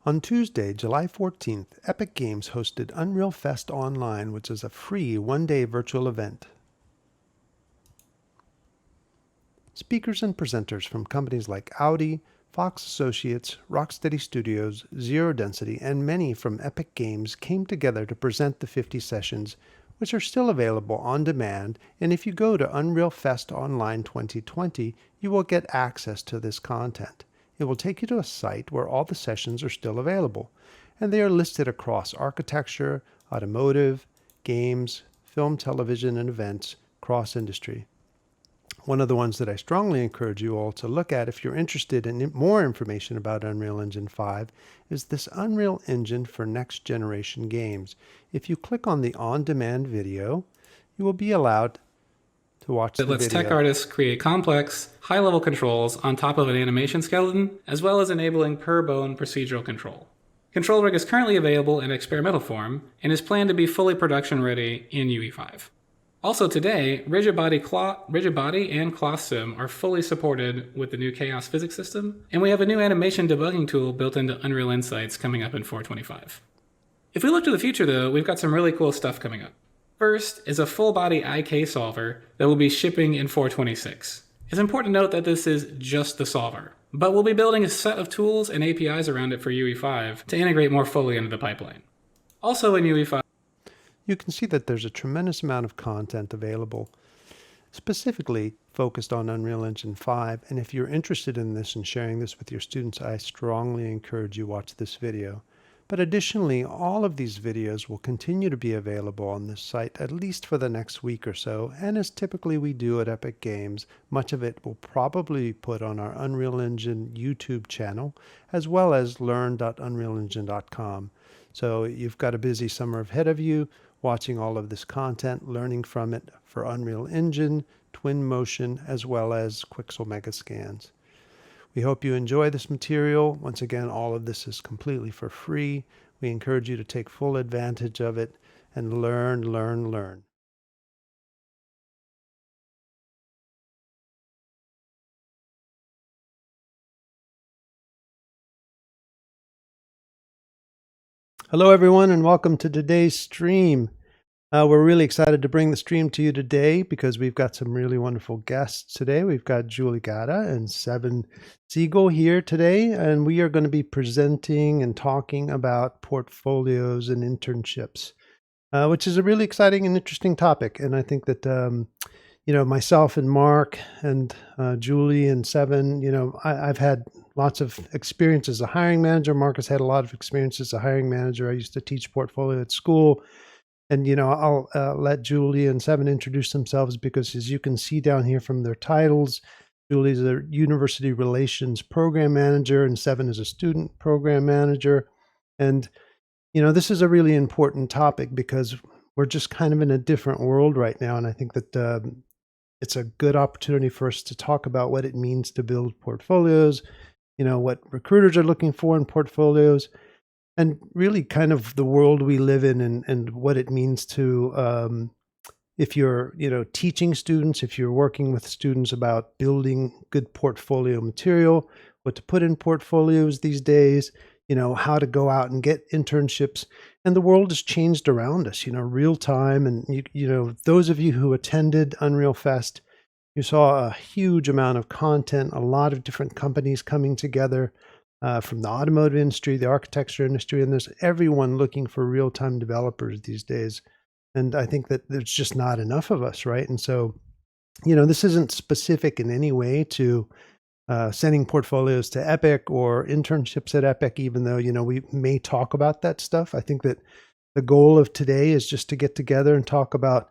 On Tuesday, July 14th, Epic Games hosted Unreal Fest Online, which is a free one-day virtual event. Speakers and presenters from companies like Audi, Fox Associates, Rocksteady Studios, Zero Density, and many from Epic Games came together to present the 50 sessions, which are still available on demand, and if you go to Unreal Fest Online 2020, you will get access to this content. It will take you to a site where all the sessions are still available, and they are listed across architecture, automotive, games, film, television, and events, cross-industry. One of the ones that I strongly encourage you all to look at if you're interested in more information about Unreal Engine 5 is this Unreal Engine for next generation games. If you click on the on-demand video, you will be allowed to watch the video. It lets tech artists create complex, high-level controls on top of an animation skeleton, as well as enabling per-bone procedural control. Control Rig is currently available in experimental form and is planned to be fully production-ready in UE5. Also today, rigid body and cloth sim are fully supported with the new Chaos physics system, and we have a new animation debugging tool built into Unreal Insights coming up in 4.25. If we look to the future though, we've got some really cool stuff coming up. First is a full-body IK solver that will be shipping in 4.26. It's important to note that this is just the solver, but we'll be building a set of tools and APIs around it for UE5 to integrate more fully into the pipeline. Also in UE5, you can see that there's a tremendous amount of content available, specifically focused on Unreal Engine 5. And if you're interested in this and sharing this with your students, I strongly encourage you watch this video. But additionally, all of these videos will continue to be available on this site at least for the next week or so. And as typically we do at Epic Games, much of it will probably be put on our Unreal Engine YouTube channel, as well as learn.unrealengine.com. So you've got a busy summer ahead of you, watching all of this content, learning from it for Unreal Engine, Twinmotion, as well as Quixel Megascans. We hope you enjoy this material. Once again, all of this is completely for free. We encourage you to take full advantage of it and learn, learn, learn. Hello, everyone, and welcome to today's stream. We're really excited to bring the stream to you today because we've got some really wonderful guests today. We've got Ghata and Siegel here today, and we are going to be presenting and talking about portfolios and internships, which is a really exciting and interesting topic. And I think that, myself and Mark and Julie and Seven, I've had lots of experience as a hiring manager. Mark has had a lot of experience as a hiring manager. I used to teach portfolio at school. And, I'll let Julie and Seven introduce themselves because as you can see down here from their titles, Julie's a university relations program manager and Seven is a student program manager. And, this is a really important topic because we're just kind of in a different world right now. And I think that it's a good opportunity for us to talk about what it means to build portfolios, what recruiters are looking for in portfolios, and really kind of the world we live in and what it means to, if you're, teaching students, if you're working with students about building good portfolio material, what to put in portfolios these days, how to go out and get internships. And the world has changed around us, real time. And, those of you who attended Unreal Fest, you saw a huge amount of content, a lot of different companies coming together. From the automotive industry, the architecture industry, and there's everyone looking for real-time developers these days. And I think that there's just not enough of us, right? And so, this isn't specific in any way to sending portfolios to Epic or internships at Epic, even though, we may talk about that stuff. I think that the goal of today is just to get together and talk about,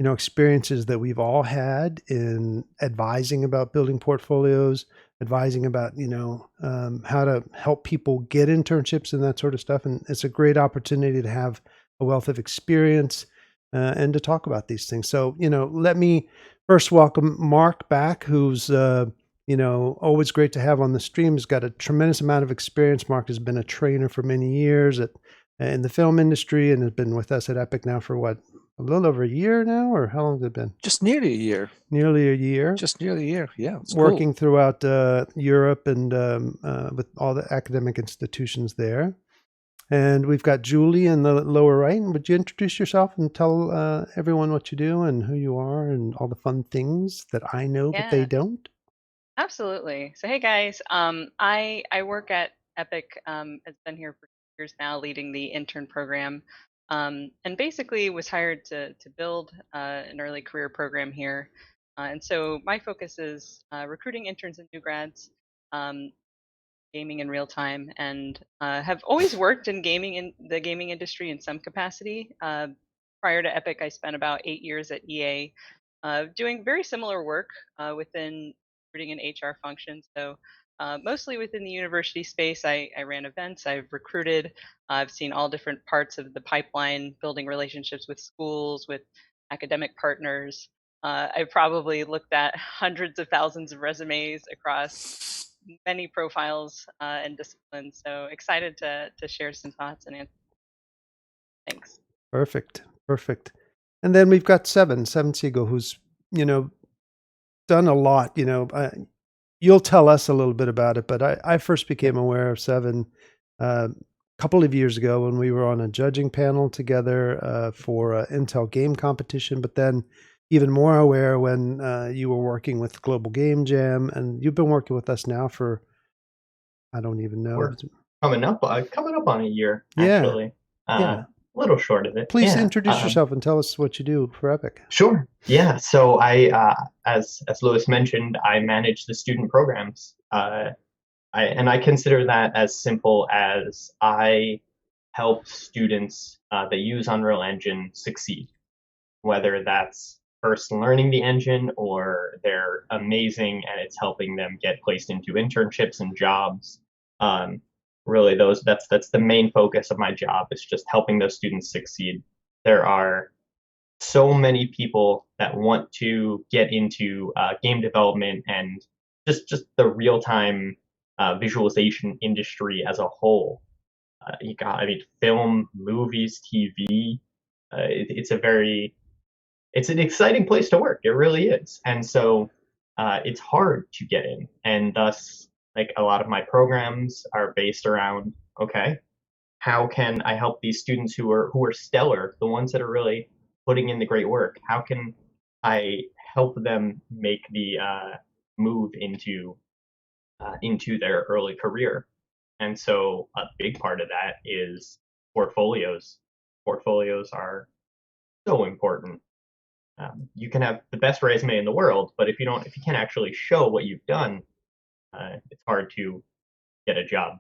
experiences that we've all had in advising about building portfolios, advising about, how to help people get internships and that sort of stuff. And it's a great opportunity to have a wealth of experience and to talk about these things. So, let me first welcome Mark back, who's, always great to have on the stream. He's got a tremendous amount of experience. Mark has been a trainer for many years in the film industry and has been with us at Epic now for a little over a year now, or how long has it been? Just nearly a year. Nearly a year. Just nearly a year. Yeah, it's Working cool. throughout Europe and with all the academic institutions there. And we've got Julie in the lower right. Would you introduce yourself and tell everyone what you do and who you are and all the fun things that I know but they Yeah, don't? absolutely. So hey guys, I work at Epic. Has been here for years now, leading the intern program, and basically was hired to build an early career program here. And so my focus is recruiting interns and new grads, um, gaming in real time, and have always worked in gaming in the gaming industry in some capacity. Prior to Epic, I spent about 8 years at EA, doing very similar work within recruiting and HR functions. So mostly within the university space, I ran events, I've recruited, I've seen all different parts of the pipeline, building relationships with schools, with academic partners. I've probably looked at hundreds of thousands of resumes across many profiles and disciplines. So excited to share some thoughts and answers. Thanks. Perfect. Perfect. And then we've got Seven Siegel, who's, done a lot. You'll tell us a little bit about it, but I first became aware of Seven a couple of years ago when we were on a judging panel together for an Intel game competition, but then even more aware when you were working with Global Game Jam, and you've been working with us now for, I don't even know. We're coming up on a year, Yeah. actually. Yeah. A little short of it. Please Yeah. introduce yourself and tell us what you do for Epic. Sure. Yeah. So I, as Lewis mentioned, I manage the student programs. I consider that as simple as I help students that use Unreal Engine succeed, whether that's first learning the engine or they're amazing and it's helping them get placed into internships and jobs. Really, that's the main focus of my job, is just helping those students succeed. There are so many people that want to get into game development and just the real time visualization industry as a whole. Film, movies, TV. It's an exciting place to work. It really is. And so it's hard to get in. And thus, like, a lot of my programs are based around, okay, how can I help these students who are stellar, the ones that are really putting in the great work? How can I help them make the move into their early career? And so a big part of that is portfolios. Portfolios are so important. You can have the best resume in the world, but if you can't actually show what you've done, it's hard to get a job.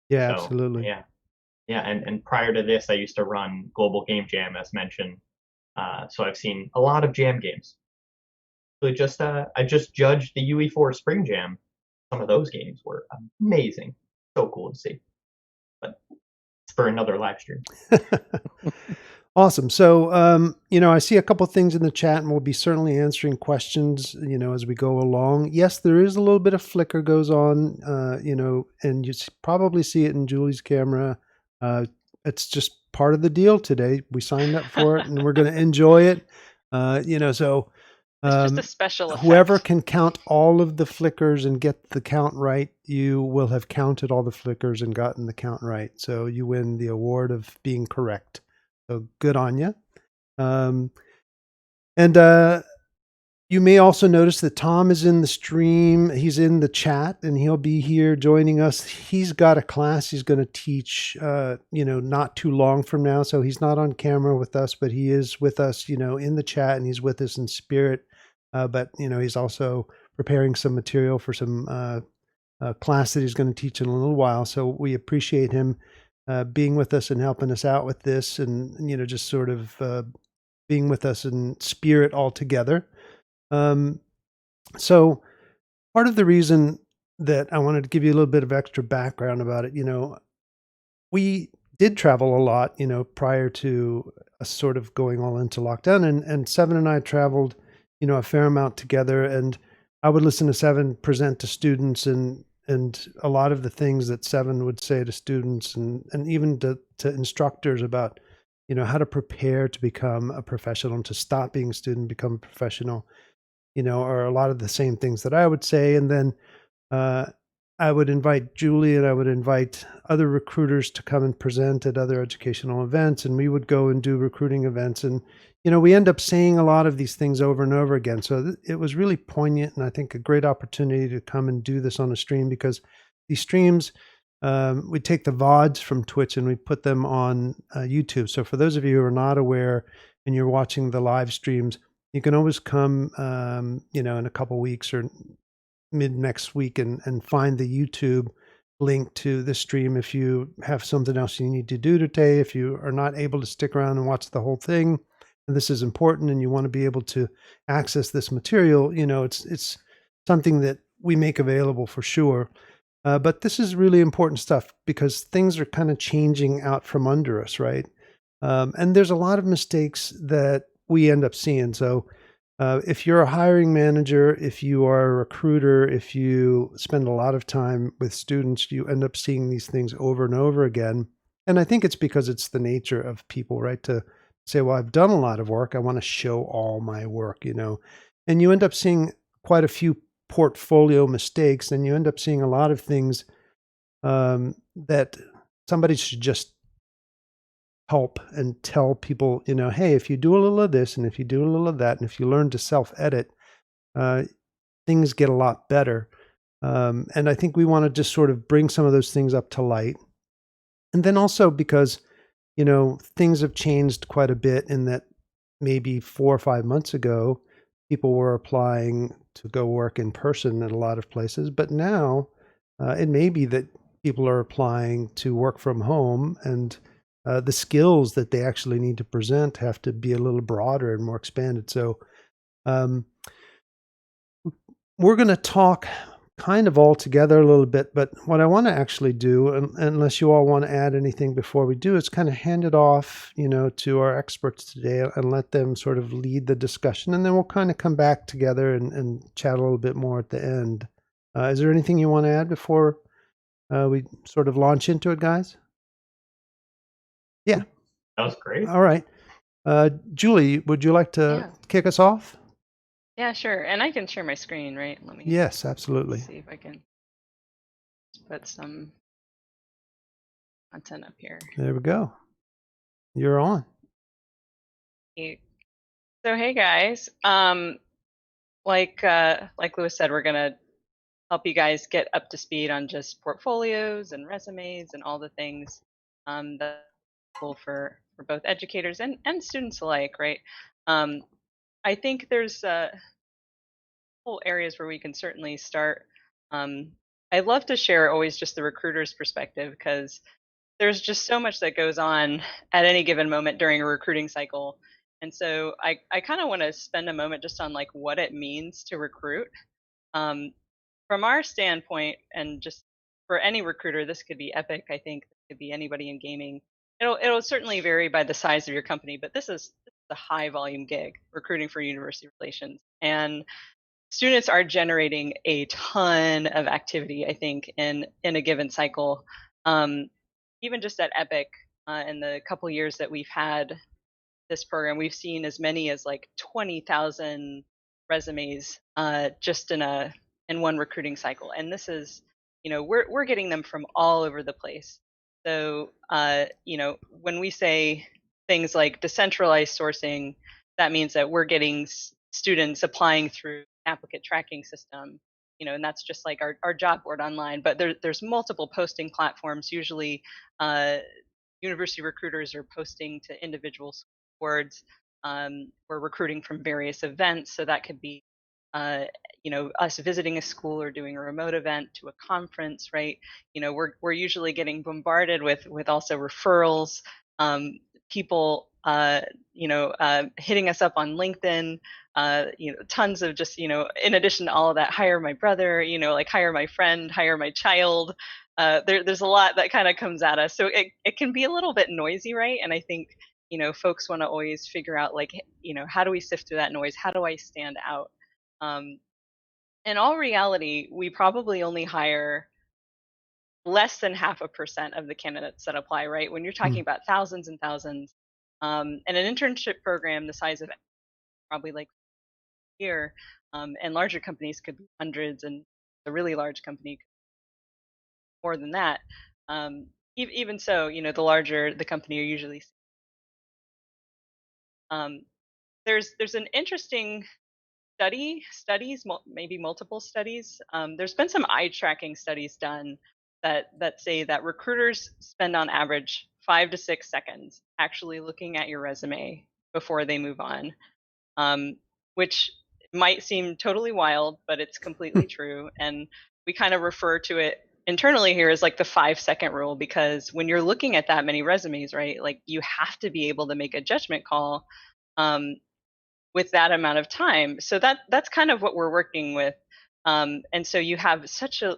Yeah, So, absolutely. yeah. And prior to this, I used to run Global Game Jam, as mentioned. So I've seen a lot of jam games. So I just judged the UE4 Spring Jam. Some of those games were amazing. So cool to see. But it's for another live stream. Awesome. So, I see a couple things in the chat, and we'll be certainly answering questions, as we go along. Yes, there is a little bit of flicker goes on, and you probably see it in Julie's camera. It's just part of the deal today. We signed up for it, and we're going to enjoy it. So It's just a special effect. whoever can count all of the flickers and get the count right, you will have counted all the flickers and gotten the count right. So you win the award of being correct. So good on you. You may also notice that Tom is in the stream. He's in the chat, and he'll be here joining us. He's got a class he's going to teach, not too long from now. So he's not on camera with us, but he is with us, in the chat, and he's with us in spirit. But he's also preparing some material for some class that he's going to teach in a little while. So we appreciate him being with us and helping us out with this, and just sort of being with us in spirit all together. So part of the reason that I wanted to give you a little bit of extra background about it, we did travel a lot, prior to us sort of going all into lockdown, and Seven and I traveled, a fair amount together, and I would listen to Seven present to students, and a lot of the things that Seven would say to students and even to instructors about, how to prepare to become a professional and to stop being a student, become a professional, are a lot of the same things that I would say. And then uh, I would invite Julie and I would invite other recruiters to come and present at other educational events, and we would go and do recruiting events. And, we end up saying a lot of these things over and over again. So it was really poignant and I think a great opportunity to come and do this on a stream, because these streams, we take the VODs from Twitch and we put them on YouTube. So for those of you who are not aware and you're watching the live streams, you can always come, in a couple weeks or mid next week and find the YouTube link to the stream if you have something else you need to do today, if you are not able to stick around and watch the whole thing, and this is important and you want to be able to access this material, it's something that we make available for sure. But this is really important stuff because things are kind of changing out from under us, right? And there's a lot of mistakes that we end up seeing. So if you're a hiring manager, if you are a recruiter, if you spend a lot of time with students, you end up seeing these things over and over again. And I think it's because it's the nature of people, right? To say, well, I've done a lot of work. I want to show all my work, and you end up seeing quite a few portfolio mistakes, and you end up seeing a lot of things that somebody should just help and tell people, hey, if you do a little of this and if you do a little of that, and if you learn to self-edit, things get a lot better. And I think we want to just sort of bring some of those things up to light. And then also because, things have changed quite a bit in that maybe 4 or 5 months ago, people were applying to go work in person at a lot of places. But now it may be that people are applying to work from home, and the skills that they actually need to present have to be a little broader and more expanded. So we're going to talk kind of all together a little bit, but what I want to actually do, unless you all want to add anything before we do, is kind of hand it off, to our experts today and let them sort of lead the discussion. And then we'll kind of come back together and chat a little bit more at the end. Is there anything you want to add before we sort of launch into it, guys? Yeah. That was great. All right. Julie, would you like to kick us off? Yeah, sure. And I can share my screen, right? Let me Yes, absolutely. see if I can put some content up here. There we go. You're on. So hey guys, like Lewis said, we're gonna help you guys get up to speed on just portfolios and resumes and all the things that's cool for both educators and students alike, right? I think there's whole areas where we can certainly start. I love to share always just the recruiter's perspective, because there's just so much that goes on at any given moment during a recruiting cycle. And so I kind of want to spend a moment just on like what it means to recruit. From our standpoint, and just for any recruiter, this could be Epic, I think this could be anybody in gaming. It'll certainly vary by the size of your company, but this is a high volume gig, recruiting for university relations. And students are generating a ton of activity, I think, in a given cycle. Even just at Epic, in the couple years that we've had this program, we've seen as many as like 20,000 resumes just in one recruiting cycle. And this is, we're getting them from all over the place. So, when we say things like decentralized sourcing, that means that we're getting students applying through applicant tracking system, and that's just like our job board online. But there's multiple posting platforms. Usually, university recruiters are posting to individual boards. We're recruiting from various events, so that could be, us visiting a school or doing a remote event to a conference, right? We're usually getting bombarded with also referrals, people, hitting us up on LinkedIn, tons of just, in addition to all of that, hire my brother, like hire my friend, hire my child. There's a lot that kind of comes at us. So it can be a little bit noisy, right? And I think, folks want to always figure out like, how do we sift through that noise? How do I stand out? In all reality, we probably only hire less than 0.5% of the candidates that apply, right? When you're talking about thousands and thousands, And an internship program the size of probably like here, and larger companies could be hundreds, and a really large company more than that. Even so, the larger the company are usually. Um, there's an interesting maybe multiple studies. There's been some eye tracking studies done that say that recruiters spend on average 5 to 6 seconds actually looking at your resume before they move on, which might seem totally wild, but it's completely true. And we kind of refer to it internally here as like the 5 second rule, because when you're looking at that many resumes, right, like you have to be able to make a judgment call um, with that amount of time. So that's kind of what we're working with. And so you have such a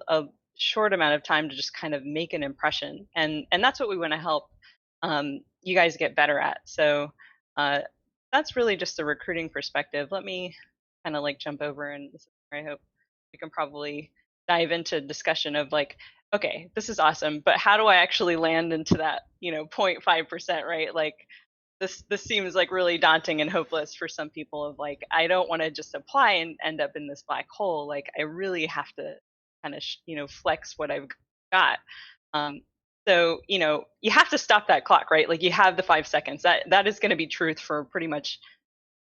short amount of time to just kind of make an impression, and that's what we want to help you guys get better at. So that's really just the recruiting perspective. Let me kind of like jump over, and this is where I hope we can probably dive into discussion of like, okay, this is awesome, but how do I actually land into that 0.5%, right? Like this seems like really daunting and hopeless for some people, of like, I don't want to just apply and end up in this black hole. Like I really have to kind of flex what I've got. So you have to stop that clock, right? Like you have the 5 seconds. That is going to be truth for pretty much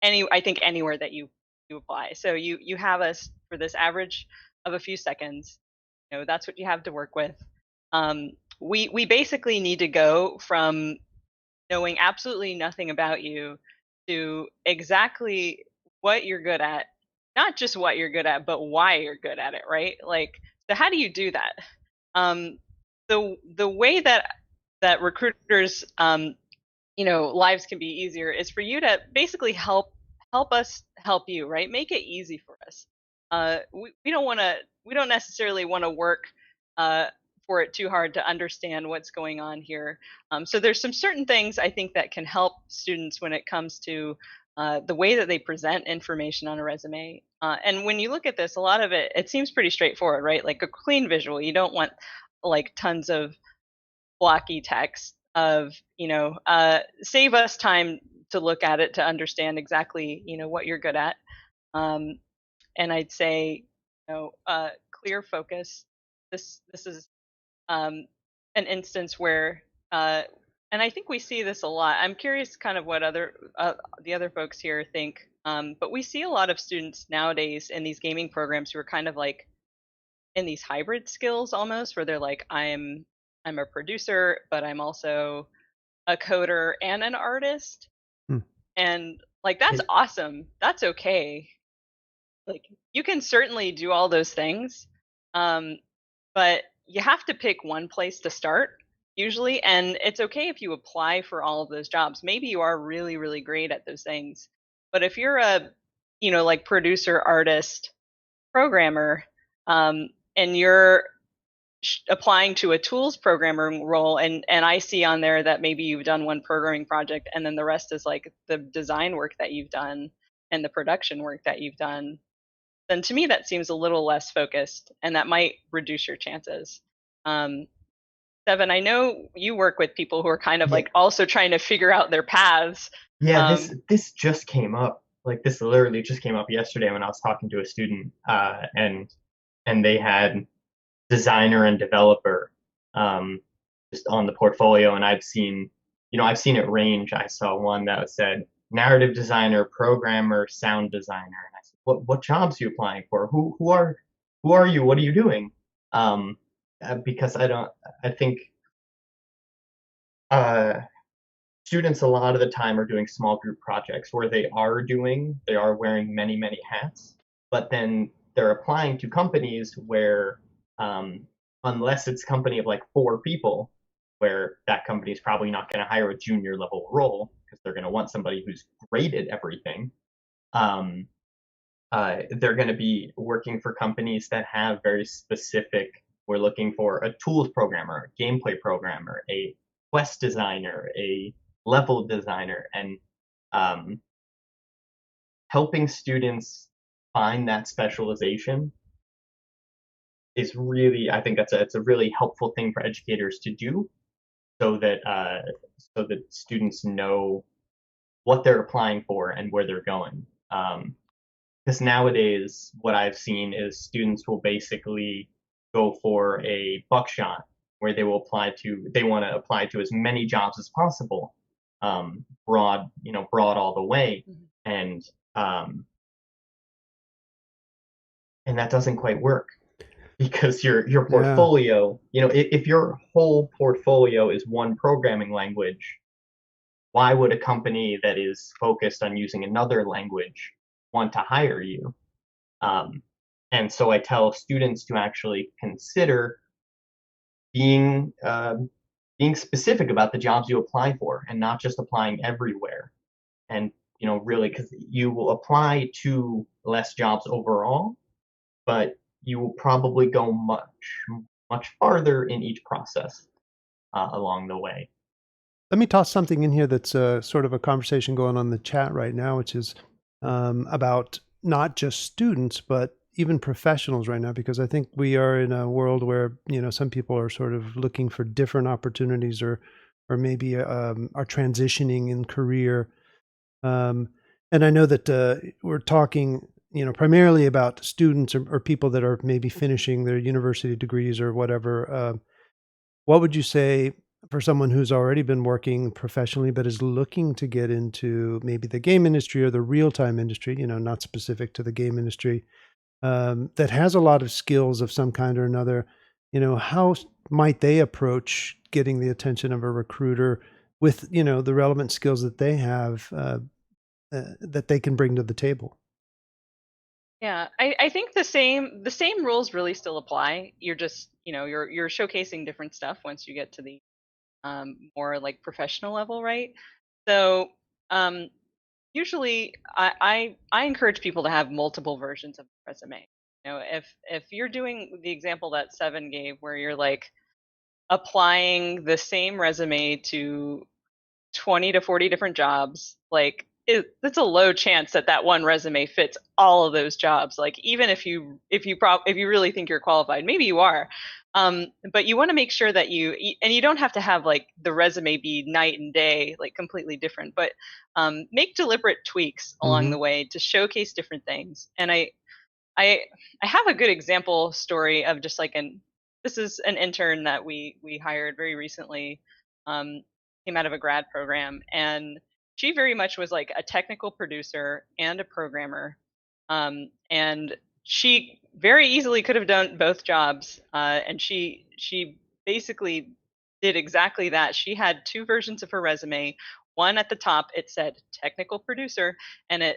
I think anywhere that you apply. So you have us for this average of a few seconds. That's what you have to work with. We basically need to go from knowing absolutely nothing about you to exactly what you're good at, not just what you're good at, but why you're good at it, right? Like, so how do you do that? The way that recruiters lives can be easier is for you to basically help us help you, right? Make it easy for us. We don't necessarily want to work for it too hard to understand what's going on here. So there's some certain things I think that can help students when it comes to the way that they present information on a resume. And when you look at this, a lot of it seems pretty straightforward, right? Like a clean visual. You don't want like tons of blocky text of save us time to look at it to understand exactly what you're good at. And I'd say clear focus. This is an instance where and I think we see this a lot. I'm curious kind of what the other folks here think, but we see a lot of students nowadays in these gaming programs who are kind of like in these hybrid skills almost, where they're like, I'm a producer, but I'm also a coder and an artist. Hmm. And like that's awesome. That's okay. Like you can certainly do all those things. But you have to pick one place to start usually, and it's okay if you apply for all of those jobs. Maybe you are really, really great at those things. But if you're a like producer, artist, programmer, and you're applying to a tools programmer role, and I see on there that maybe you've done one programming project and then the rest is like the design work that you've done and the production work that you've done, then to me that seems a little less focused, and that might reduce your chances. Seven, I know you work with people who are kind of like also trying to figure out their paths. Yeah, this just came up. Like this literally just came up yesterday when I was talking to a student, and they had designer and developer just on the portfolio, and I've seen it range. I saw one that said narrative designer, programmer, sound designer, and I said, what jobs are you applying for? Who are you? What are you doing? Because I think students a lot of the time are doing small group projects where they are wearing many hats, but then they're applying to companies where unless it's a company of like 4 people, where that company is probably not going to hire a junior level role because they're going to want somebody who's great at everything. They're going to be working for companies that have very specific. We're looking for a tools programmer, a gameplay programmer, a quest designer, a level designer, and helping students find that specialization is really, I think it's a really helpful thing for educators to do, so that students know what they're applying for and where they're going. Because nowadays, what I've seen is students will basically go for a buckshot where they want to apply to as many jobs as possible, broad all the way, and um, and that doesn't quite work because your portfolio, if your whole portfolio is one programming language, why would a company that is focused on using another language want to hire you? And so I tell students to actually consider being being specific about the jobs you apply for and not just applying everywhere. And really, because you will apply to less jobs overall, but you will probably go much farther in each process along the way. Let me toss something in here that's sort of a conversation going on in the chat right now, which is about not just students, but even professionals right now, because I think we are in a world where, some people are sort of looking for different opportunities or maybe are transitioning in career. And I know that we're talking, primarily about students or people that are maybe finishing their university degrees or whatever. What would you say for someone who's already been working professionally but is looking to get into maybe the game industry or the real-time industry, not specific to the game industry, that has a lot of skills of some kind or another, how might they approach getting the attention of a recruiter with, the relevant skills that they have that they can bring to the table? Yeah, I think the same rules really still apply. You're just, you're showcasing different stuff once you get to the more like professional level, right? So um, usually I encourage people to have multiple versions of the resume. If you're doing the example that Seven gave, where you're like applying the same resume to 20 to 40 different jobs, like it's a low chance that that one resume fits all of those jobs. Like even if you really think you're qualified, maybe you are, but you want to make sure that and you don't have to have like the resume be night and day, like completely different, but make deliberate tweaks along the way to showcase different things. And I have a good example story of just like this is an intern that we hired very recently, came out of a grad program, and she very much was like a technical producer and a programmer, and she very easily could have done both jobs, and she basically did exactly that. She had two versions of her resume. One at the top, it said technical producer, and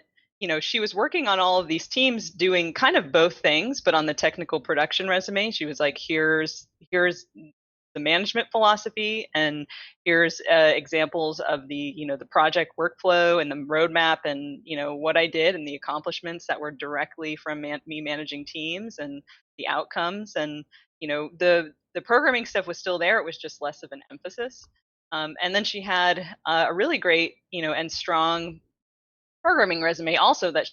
she was working on all of these teams doing kind of both things, but on the technical production resume, she was like, here's the management philosophy, and here's examples of the project workflow and the roadmap, and what I did and the accomplishments that were directly from me managing teams and the outcomes. And the programming stuff was still there, it was just less of an emphasis. And then she had a really great and strong programming resume also, that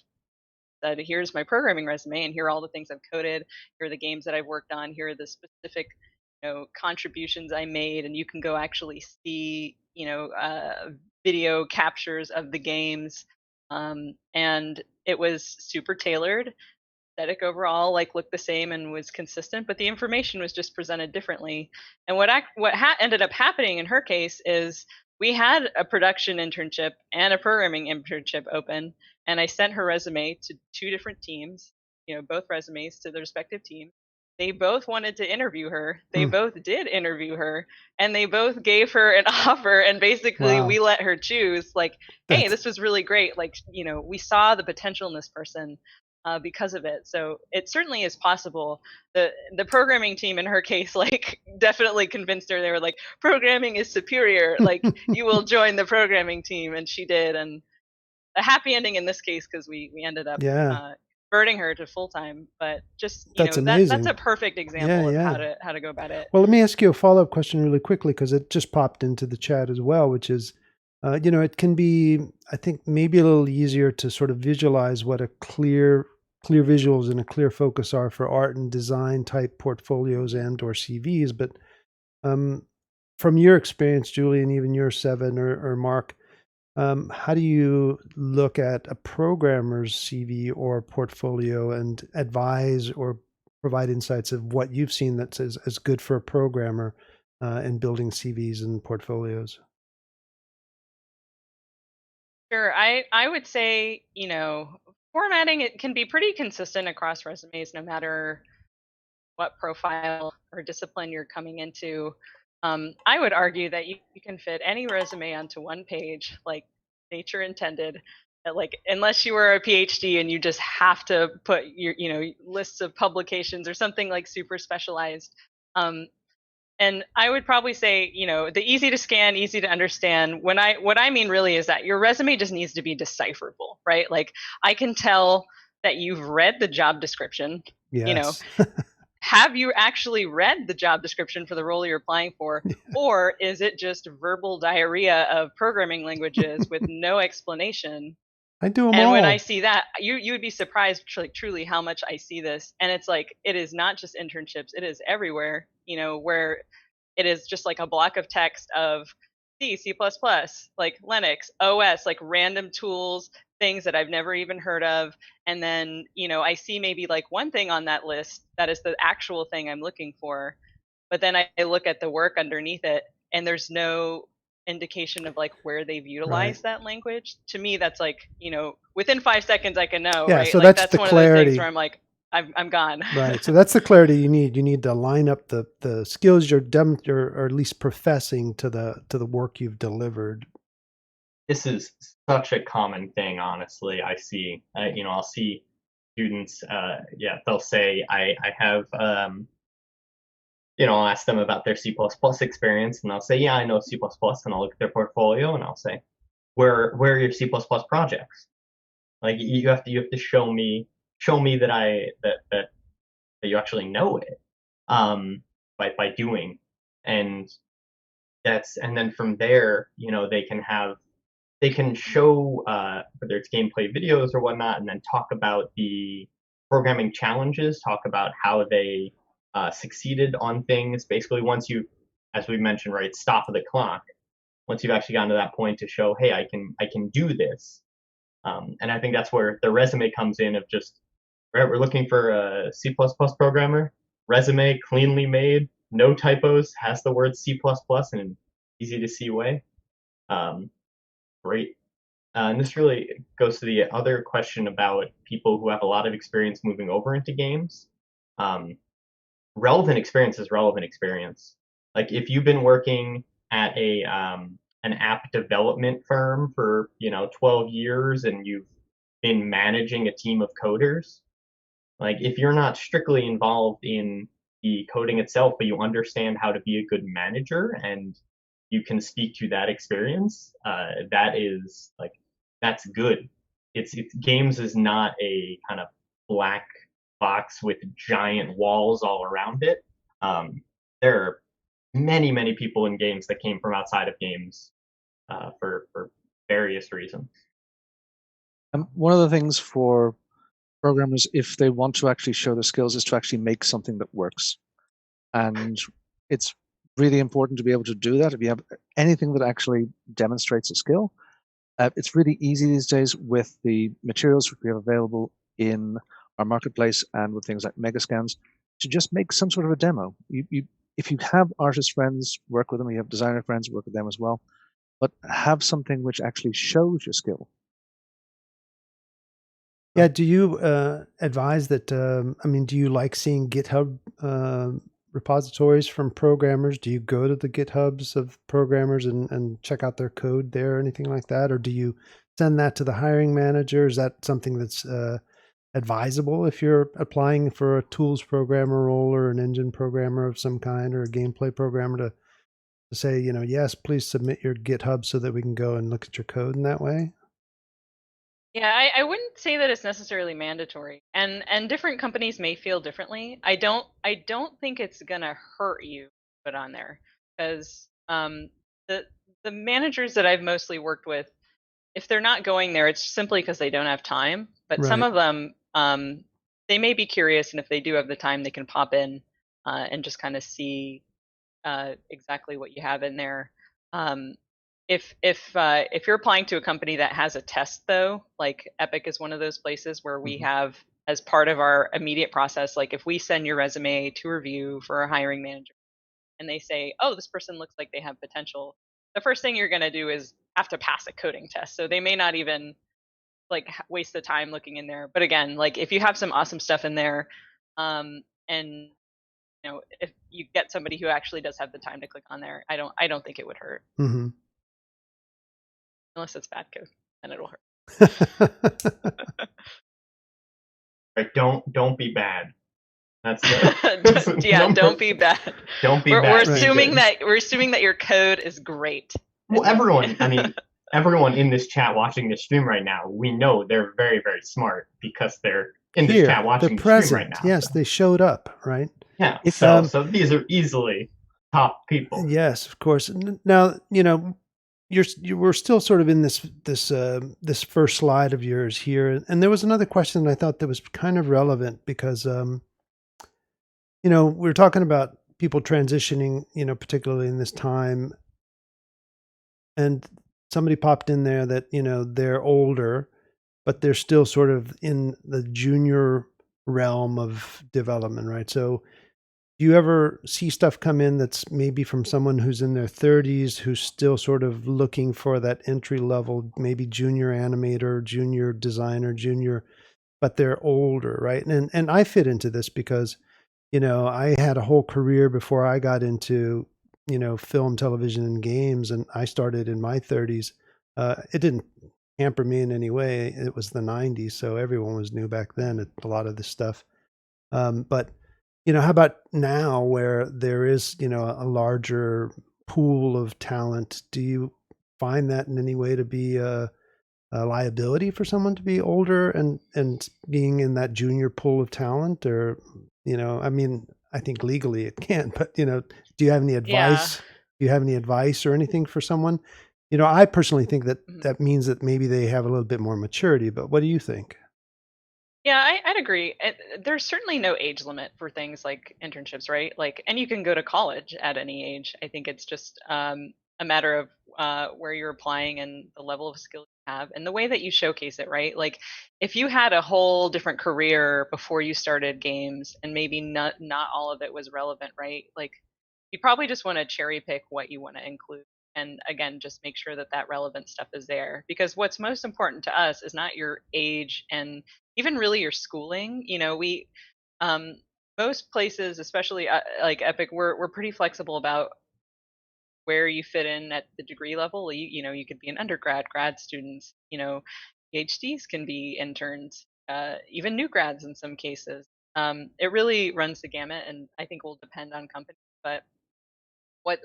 said, here's my programming resume, and here are all the things I've coded, here are the games that I've worked on, here are the specific contributions I made, and you can go actually see video captures of the games. And it was super tailored. Aesthetic overall like looked the same and was consistent, but the information was just presented differently. And what ended up happening in her case is we had a production internship and a programming internship open, and I sent her resume to two different teams, both resumes to the respective team. They both wanted to interview her. They both did interview her, and they both gave her an offer, and basically we let her choose, like, hey, this was really great, like, we saw the potential in this person because of it. So it certainly is possible. The programming team in her case, like, definitely convinced her. They were like, programming is superior, like you will join the programming team, and she did. And a happy ending in this case, because we ended up converting her to full-time. But just that's amazing. That's a perfect example of how to go about it. Well, let me ask you a follow-up question really quickly, because it just popped into the chat as well, which is it can be, I think, maybe a little easier to sort of visualize what a clear visuals and a clear focus are for art and design type portfolios and or CVs. But from your experience, Julie, and even your Seven or Mark, How do you look at a programmer's CV or portfolio and advise or provide insights of what you've seen that's as good for a programmer in building CVs and portfolios? Sure. I would say, formatting, it can be pretty consistent across resumes, no matter what profile or discipline you're coming into. I would argue that you can fit any resume onto one page, like nature intended. That, like, unless you were a PhD and you just have to put your, lists of publications or something like super specialized. And I would probably say, the easy to scan, easy to understand. What I mean really is that your resume just needs to be decipherable, right? Like, I can tell that you've read the job description. Yes. Have you actually read the job description for the role you're applying for? Or is it just verbal diarrhea of programming languages with no explanation? I do them And when I all. see that, you would be surprised, like, truly how much I see this. And it's like, it is not just internships, it is everywhere, where it is just like a block of text of C, C++, like Linux, OS, like random tools, things that I've never even heard of. And then, I see maybe like one thing on that list that is the actual thing I'm looking for. But then I look at the work underneath it and there's no indication of like where they've Right. utilized that language. To me, that's like, within 5 seconds I can know, Yeah. right? So Like, that's that's the one of those things where clarity. I'm like, I'm gone. Right. So that's the clarity you need. You need to line up the skills you're or at least professing to the work you've delivered. This is such a common thing, honestly. I see, I'll see students, yeah, they'll say, I have, I'll ask them about their C++ experience, and they'll say, yeah, I know C++, and I'll look at their portfolio, and I'll say, where are your C++ projects? Like, you have to show me that you actually know it, by doing, and and then from there, they can show, whether it's gameplay videos or whatnot, and then talk about the programming challenges, talk about how they succeeded on things. Basically, once you, as we mentioned, right, stop the clock. Once you've actually gotten to that point to show, hey, I can do this. And I think that's where the resume comes in of just, right, we're looking for a C++ programmer, resume cleanly made, no typos, has the word C++ in an easy to see way. Um, Great. And this really goes to the other question about people who have a lot of experience moving over into games. Um, Relevant experience is relevant experience. Like, if you've been working at an app development firm for 12 years and you've been managing a team of coders, like, if you're not strictly involved in the coding itself, but you understand how to be a good manager and you can speak to that experience, that is like, that's good. It's games is not a kind of black box with giant walls all around it. There are many people in games that came from outside of games, for various reasons. One of the things for programmers, if they want to actually show their skills, is to actually make something that works. And it's really important to be able to do that. If you have anything that actually demonstrates a skill, it's really easy these days with the materials we have available in our marketplace and with things like Megascans to just make some sort of a demo. If you have artist friends, work with them. You have designer friends, work with them as well. But have something which actually shows your skill. Yeah. Do you advise that? I mean, do you like seeing GitHub repositories from programmers? Do you go to the GitHubs of programmers and check out their code there or anything like that? Or do you send that to the hiring manager? Is that something that's advisable if you're applying for a tools programmer role or an engine programmer of some kind or a gameplay programmer to say, yes, please submit your GitHub so that we can go and look at your code in that way? Yeah, I wouldn't say that it's necessarily mandatory, and different companies may feel differently. I don't think it's gonna hurt you to put on there, because the managers that I've mostly worked with, if they're not going there, it's simply because they don't have time. But some Right. of them, they may be curious, and if they do have the time, they can pop in and just kind of see exactly what you have in there. Um, if you're applying to a company that has a test, though, like Epic is one of those places where we have, as part of our immediate process, like if we send your resume to review for a hiring manager and they say, oh, this person looks like they have potential, the first thing you're going to do is have to pass a coding test. So they may not even like waste the time looking in there. But again, like if you have some awesome stuff in there, and if you get somebody who actually does have the time to click on there, I don't think it would hurt. Mm-hmm. Unless it's bad code, then it'll hurt. Right? Don't be bad. That's don't be bad. Don't be We're bad. assuming that your code is great. Well, everyone, I mean, everyone in this chat watching this stream right now, we know they're very, very smart because they're in this chat watching the stream right now. Yes, so. They showed up, right? Yeah. So these are easily top people. Yes, of course. Now, we're still sort of in this first slide of yours here, and there was another question I thought that was kind of relevant because we're talking about people transitioning, particularly in this time, and somebody popped in there that they're older, but they're still sort of in the junior realm of development, right? So do you ever see stuff come in that's maybe from someone who's in their 30s, who's still sort of looking for that entry level, maybe junior animator, junior designer, but they're older, right? And I fit into this because, I had a whole career before I got into, film, television, and games, and I started in my 30s. It didn't hamper me in any way. It was the 90s, so everyone was new back then at a lot of this stuff. But how about now where there is, a larger pool of talent? Do you find that in any way to be a liability for someone to be older and being in that junior pool of talent? Or, I mean, I think legally it can't, but, do you have any advice? Yeah. Do you have any advice or anything for someone? I personally think that means that maybe they have a little bit more maturity, but what do you think? Yeah, I'd agree. There's certainly no age limit for things like internships, right? Like, and you can go to college at any age. I think it's just a matter of where you're applying and the level of skill you have and the way that you showcase it, right? Like, if you had a whole different career before you started games and maybe not all of it was relevant, right? Like, you probably just want to cherry pick what you want to include. And again, just make sure that that relevant stuff is there, because what's most important to us is not your age and even really your schooling. We most places, especially like Epic, we're pretty flexible about where you fit in at the degree level. You could be an undergrad, grad students, PhDs can be interns, even new grads in some cases. It really runs the gamut, and I think will depend on company. But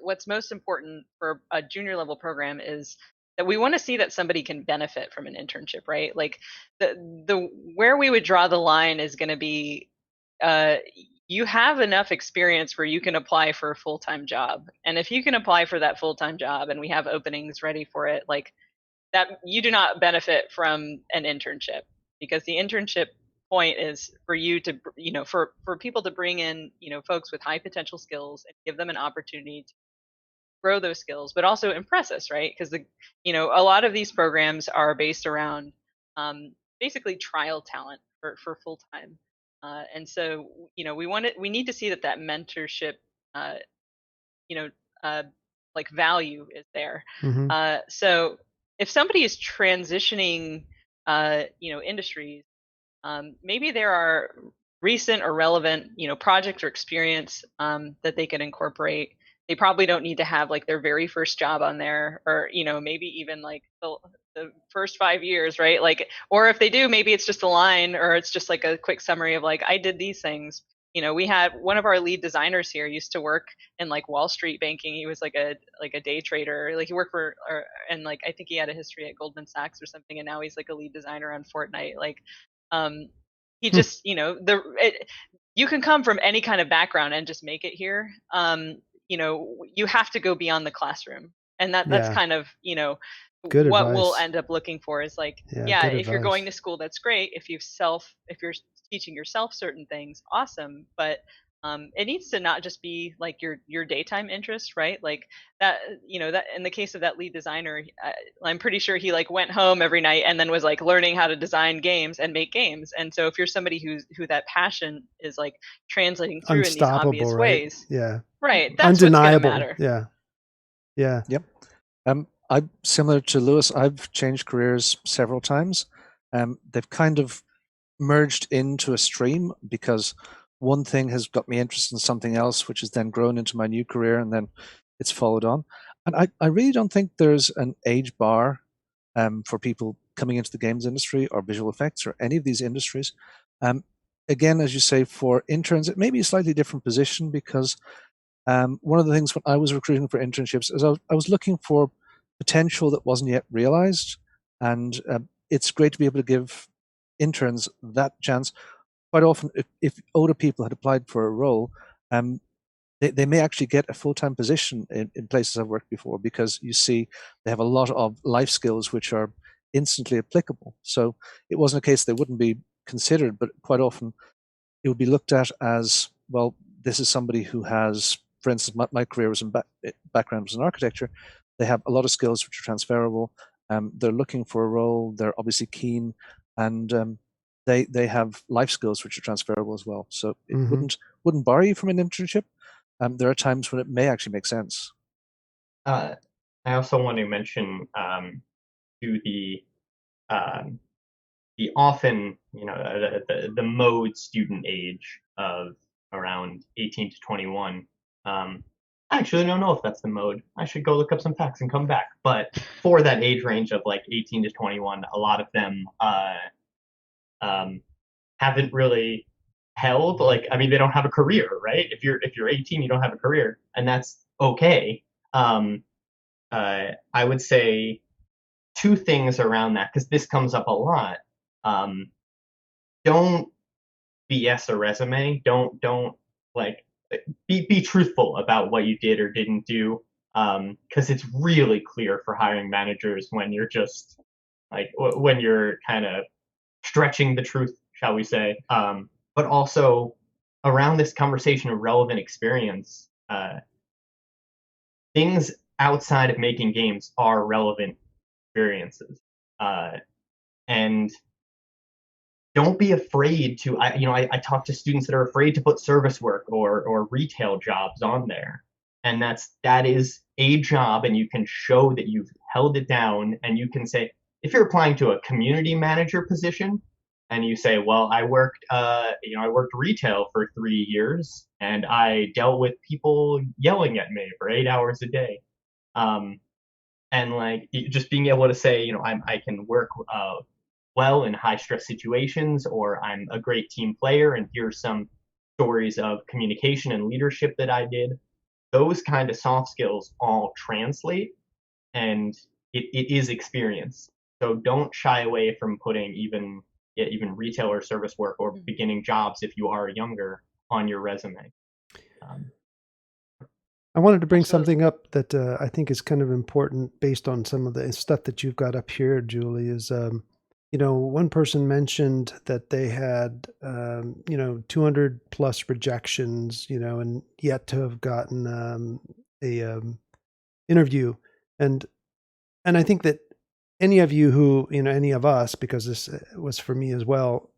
what's most important for a junior level program is that we want to see that somebody can benefit from an internship, right? Like the where we would draw the line is going to be you have enough experience where you can apply for a full-time job. And if you can apply for that full-time job and we have openings ready for it, like that, you do not benefit from an internship, because the internship point is for you to, for people to bring in, folks with high potential skills and give them an opportunity to grow those skills, but also impress us, right? Because a lot of these programs are based around basically trial talent for full time, and so we need to see that mentorship, uh, you know, like value is there. Mm-hmm. So if somebody is transitioning, industries, maybe there are recent or relevant, projects or experience that they can incorporate. They probably don't need to have like their very first job on there, or maybe even like the first 5 years, right? Like, or if they do, maybe it's just a line, or it's just like a quick summary of like, I did these things. We had one of our lead designers here used to work in like Wall Street banking. He was like a day trader. Like he worked and like I think he had a history at Goldman Sachs or something, and now he's like a lead designer on Fortnite. Like, he just you can come from any kind of background and just make it here. You have to go beyond the classroom, and that's kind of Good what advice. we'll end up looking for is like, if you're going to school, that's great. If you're teaching yourself certain things, awesome. But It needs to not just be like your daytime interest, right? Like that, that in the case of that lead designer, I'm pretty sure he like went home every night and then was like learning how to design games and make games. And so if you're somebody who that passion is like translating through in these Unstoppable, obvious right? ways, Yeah. right? That's what's going to Undeniable. matter. Yeah. Yeah. Yep. I'm similar to Lewis. I've changed careers several times. They've kind of merged into a stream because one thing has got me interested in something else, which has then grown into my new career, and then it's followed on. And I really don't think there's an age bar for people coming into the games industry or visual effects or any of these industries. Again, as you say, for interns, it may be a slightly different position because one of the things when I was recruiting for internships is I was looking for potential that wasn't yet realized. And it's great to be able to give interns that chance. Quite often, if older people had applied for a role, they may actually get a full-time position in places I've worked before because you see they have a lot of life skills which are instantly applicable. So it wasn't a case they wouldn't be considered, but quite often it would be looked at as, well, this is somebody who has, for instance, my career was in background was in architecture. They have a lot of skills which are transferable. They're looking for a role. They're obviously keen, and they have life skills which are transferable as well. So it wouldn't bar you from an internship. There are times when it may actually make sense. I also want to mention to the often, the mode student age of around 18 to 21. I actually don't know if that's the mode. I should go look up some facts and come back. But for that age range of like 18 to 21, a lot of them haven't really held, like, I mean, they don't have a career, right? If you're 18, you don't have a career, and that's okay. I would say two things around that, because this comes up a lot. Don't BS a resume. Don't like be truthful about what you did or didn't do, because it's really clear for hiring managers when you're just like when you're kind of stretching the truth, shall we say. But also around this conversation of relevant experience, things outside of making games are relevant experiences, and don't be afraid to. I talk to students that are afraid to put service work or retail jobs on there, and that is a job, and you can show that you've held it down, and you can say, if you're applying to a community manager position, and you say, well, I worked retail for 3 years, and I dealt with people yelling at me for 8 hours a day. And like just being able to say, I can work well in high stress situations, or I'm a great team player, and here's some stories of communication and leadership that I did. Those kind of soft skills all translate, and it is experience. So don't shy away from putting even retail or service work or beginning jobs if you are younger on your resume. I wanted to bring something up that I think is kind of important based on some of the stuff that you've got up here, Julie, is, one person mentioned that they had, 200 plus rejections, and yet to have gotten a interview. And I think that any of you who, any of us, because this was for me as well,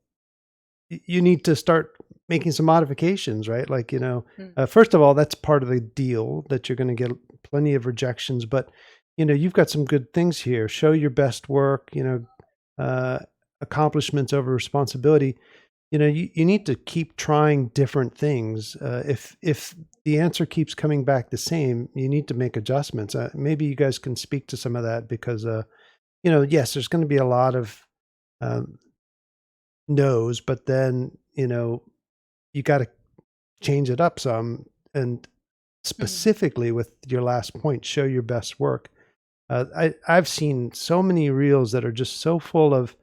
you need to start making some modifications, right? Like, first of all, that's part of the deal, that you're going to get plenty of rejections, but you've got some good things here. Show your best work, accomplishments over responsibility. You need to keep trying different things. If the answer keeps coming back the same, you need to make adjustments. Maybe you guys can speak to some of that, because yes, there's going to be a lot of no's, but then you got to change it up some. And specifically with your last point, show your best work. I've seen so many reels that are just so full of,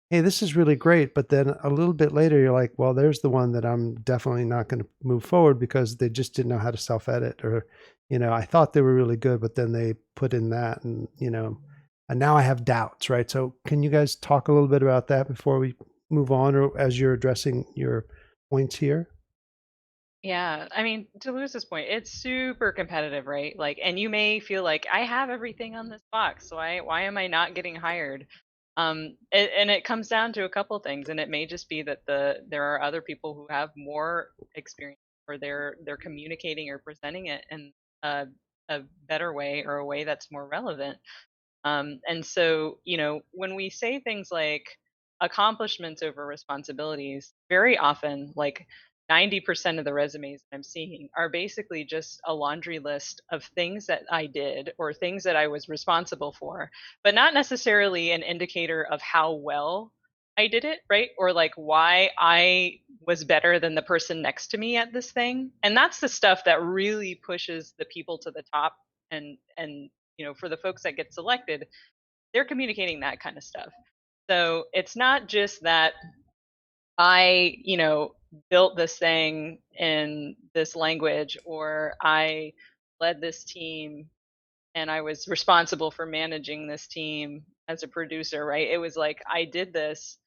hey, this is really great, but then a little bit later you're like, well, there's the one that I'm definitely not going to move forward because they just didn't know how to self-edit, or I thought they were really good, but then they put in that, and and now I have doubts, right? So can you guys talk a little bit about that before we move on, or as you're addressing your points here? Yeah, I mean, to Lewis's point, it's super competitive, right? Like, and you may feel like I have everything on this box, so why am I not getting hired? And it comes down to a couple things, and it may just be that there are other people who have more experience, or they're communicating or presenting it in a better way, or a way that's more relevant. And so, when we say things like accomplishments over responsibilities, very often, like 90% of the resumes I'm seeing are basically just a laundry list of things that I did or things that I was responsible for, but not necessarily an indicator of how well I did it, right? Or like why I was better than the person next to me at this thing. And that's the stuff that really pushes the people to the top. And for the folks that get selected, they're communicating that kind of stuff. So it's not just that I, built this thing in this language, or I led this team and I was responsible for managing this team as a producer, right? It was like I did this,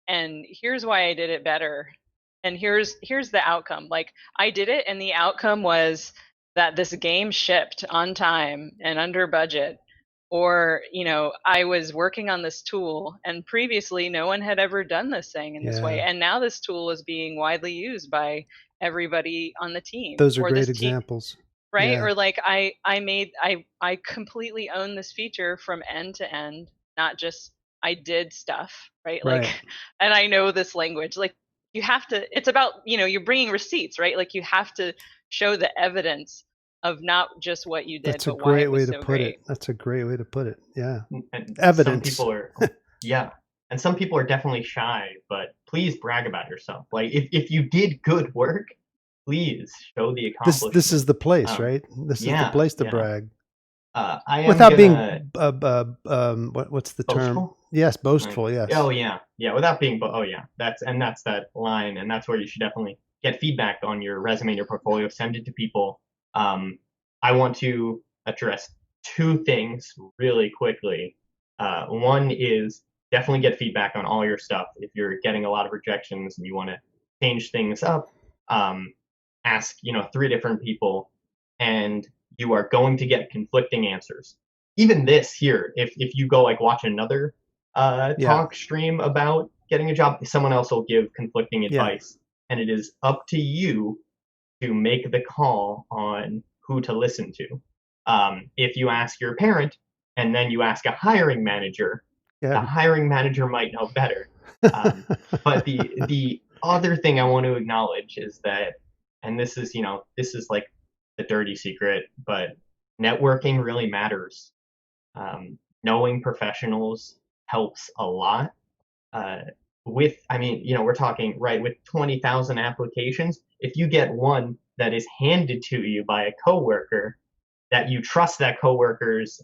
and here's why I did it better. And here's the outcome. Like, I did it, and the outcome was that this game shipped on time and under budget. Or, I was working on this tool, and previously no one had ever done this thing in this way. Yeah. And now this tool is being widely used by everybody on the team. Those are Or great this team, examples. right? Yeah. Or like I completely own this feature from end to end, not just I did stuff, right? Like, Right. and I know this language. Like, you have to, it's about, you're bringing receipts, right? Like, you have to show the evidence of not just what you did, That's a but why great it way was to so put great. it. That's a great way to put it. Yeah. And some Evidence. people are, yeah, and some people are definitely shy, but please brag about yourself. Like, if you did good work, please show the accomplishment. This is the place, right? This is the yeah, place to yeah. brag. I am Without being what's the term? boastful. Yes, boastful. Yes. Oh yeah, yeah. Without being, oh yeah. That's that line, and that's where you should definitely get feedback on your resume and your portfolio. Send it to people. I want to address two things really quickly. One is definitely get feedback on all your stuff. If you're getting a lot of rejections and you want to change things up, ask 3 different people, and you are going to get conflicting answers. Even this here, if you go like watch another talk stream about getting a job, someone else will give conflicting advice, and it is up to you to make the call on who to listen to. If you ask your parent and then you ask a hiring manager, the hiring manager might know better. But the other thing I want to acknowledge is that, and this is like the dirty secret, but networking really matters. Knowing professionals helps a lot. We're talking, right, with 20,000 applications, if you get one that is handed to you by a coworker, that you trust that coworker's,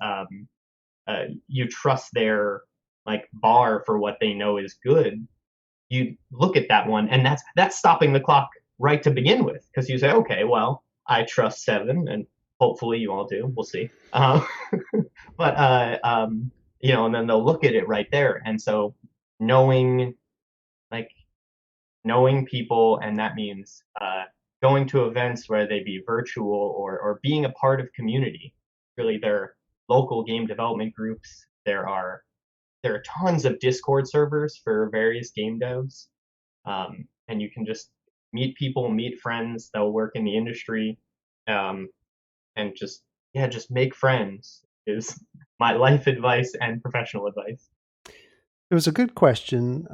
you trust their like bar for what they know is good, you look at that one, and that's stopping the clock right to begin with, because you say, okay, well, I trust Seven, and hopefully you all do. We'll see. But and then they'll look at it right there, and so knowing people, and that means going to events, whether they be virtual or being a part of community. Really, there are local game development groups. There are tons of Discord servers for various game devs, and you can just meet people, meet friends that will work in the industry, and just make friends is my life advice and professional advice. It was a good question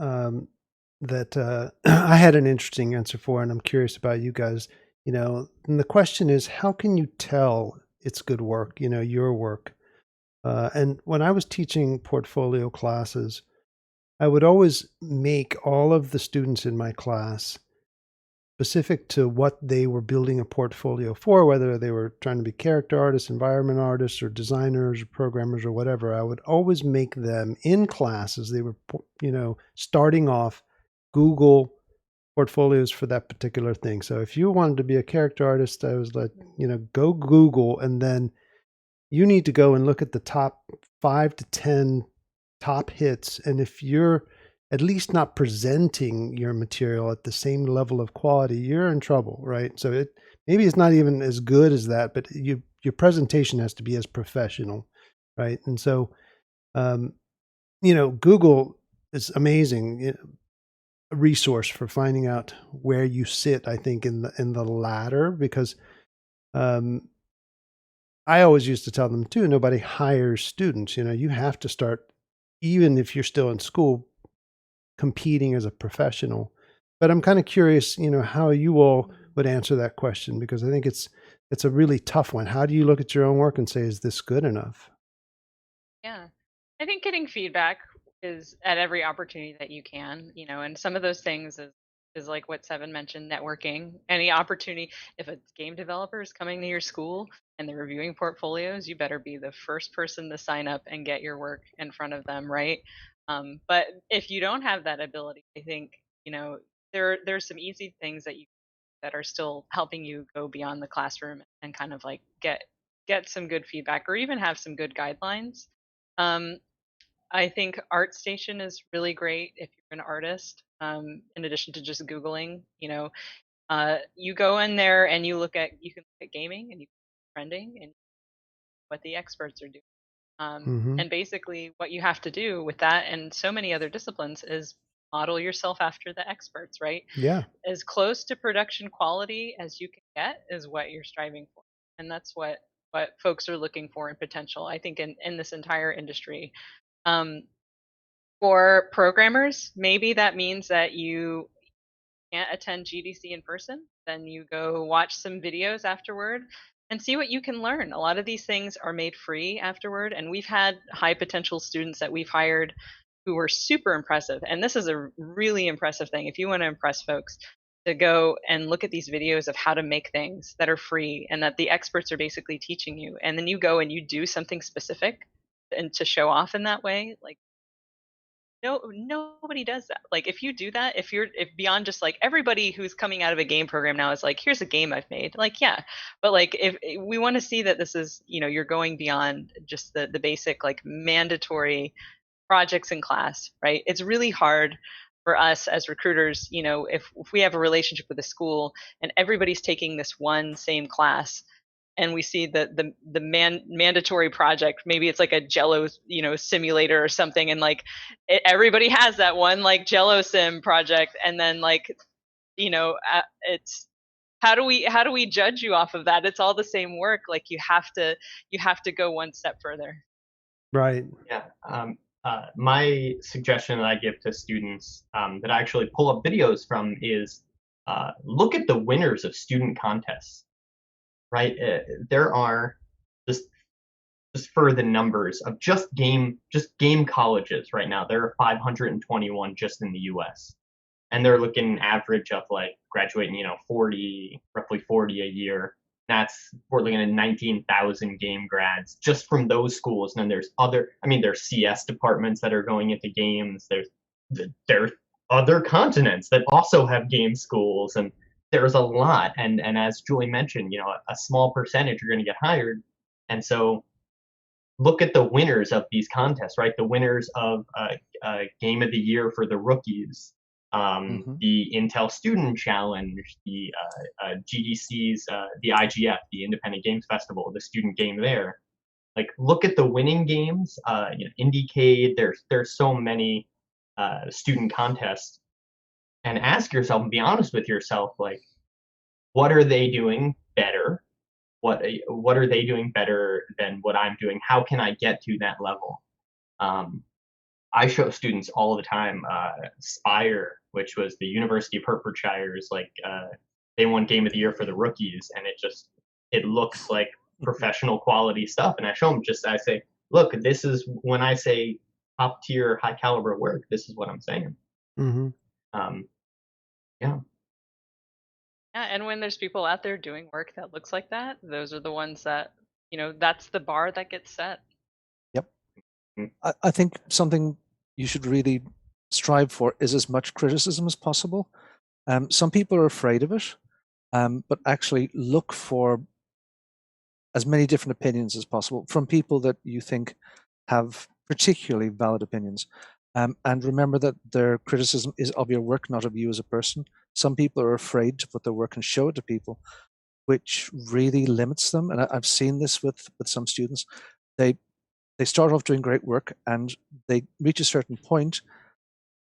that I had an interesting answer for, and I'm curious about you guys. And the question is, how can you tell it's good work? Your work. And when I was teaching portfolio classes, I would always make all of the students in my class specific to what they were building a portfolio for, whether they were trying to be character artists, environment artists, or designers, or programmers, or whatever. I would always make them in classes. They were, starting off, Google portfolios for that particular thing. So if you wanted to be a character artist, I was like, go Google, and then you need to go and look at the top 5 to 10 top hits. And if you're at least not presenting your material at the same level of quality, you're in trouble, right? So maybe it's not even as good as that, but your presentation has to be as professional, right? And so, Google is amazing, a resource for finding out where you sit, I think, in the ladder, because I always used to tell them too, nobody hires students. You have to start, even if you're still in school, competing as a professional. But I'm kind of curious, how you all would answer that question, because I think it's a really tough one. How do you look at your own work and say, is this good enough? Yeah. I think getting feedback is at every opportunity that you can, and some of those things is like what Seven mentioned, networking. Any opportunity, if a game developer is coming to your school and they're reviewing portfolios, you better be the first person to sign up and get your work in front of them, right? But if you don't have that ability, I think, there's some easy things that are still helping you go beyond the classroom and kind of like get some good feedback or even have some good guidelines. um, I think ArtStation is really great if you're an artist. In addition to just Googling, you go in there and you can look at gaming and you can look at trending and what the experts are doing. Mm-hmm. And basically, what you have to do with that and so many other disciplines is model yourself after the experts, right? Yeah. As close to production quality as you can get is what you're striving for, and that's what folks are looking for in potential. I think in this entire industry. Um, for programmers, maybe that means that you can't attend GDC in person, then you go watch some videos afterward and see what you can learn. A lot of these things are made free afterward, and we've had high potential students that we've hired who were super impressive. And this is a really impressive thing. If you want to impress folks, to go and look at these videos of how to make things that are free and that the experts are basically teaching you, and then you go and you do something specific and to show off in that way, like nobody does that. Like if you do that, if beyond just like everybody who's coming out of a game program now is like, here's a game I've made, like, yeah, but like if we want to see that this is, you're going beyond just the basic like mandatory projects in class, right? It's really hard for us as recruiters, if we have a relationship with a school and everybody's taking this one same class, and we see the mandatory project, maybe it's like a Jello simulator or something, and like everybody has that one like Jello sim project, and then like it's how do we judge you off of that? It's all the same work. Like you have to go one step further. Right. Yeah. My suggestion that I give to students that I actually pull up videos from is look at the winners of student contests. Right? There are just for the numbers of just game colleges right now. There are 521 just in the U.S. and they're looking average of like graduating, roughly 40 a year. We're looking at 19,000 game grads just from those schools. And then there's CS departments that are going into games. There's other continents that also have game schools, and there's a lot. And as Julie mentioned, a small percentage are going to get hired. And so look at the winners of these contests, right? The winners of Game of the Year for the rookies, the Intel Student Challenge, the GDC's, the IGF, the Independent Games Festival, the student game there. Like, look at the winning games. IndieCade. There's so many student contests, and ask yourself and be honest with yourself, like, what are they doing better? What are they doing better than what I'm doing? How can I get to that level? I show students all the time Spire, which was the University of Hertfordshire's, like they won Game of the Year for the rookies, and it looks like professional quality stuff. And I show them, I say, look, this is when I say top tier, high caliber work. This is what I'm saying. Mm-hmm. Yeah. Yeah, and when there's people out there doing work that looks like that, those are the ones that, that's the bar that gets set. Yep. I think something you should really strive for is as much criticism as possible. Some people are afraid of it, but actually look for as many different opinions as possible from people that you think have particularly valid opinions. And remember that their criticism is of your work, not of you as a person. Some people are afraid to put their work and show it to people, which really limits them. And I've seen this with some students. They start off doing great work and they reach a certain point,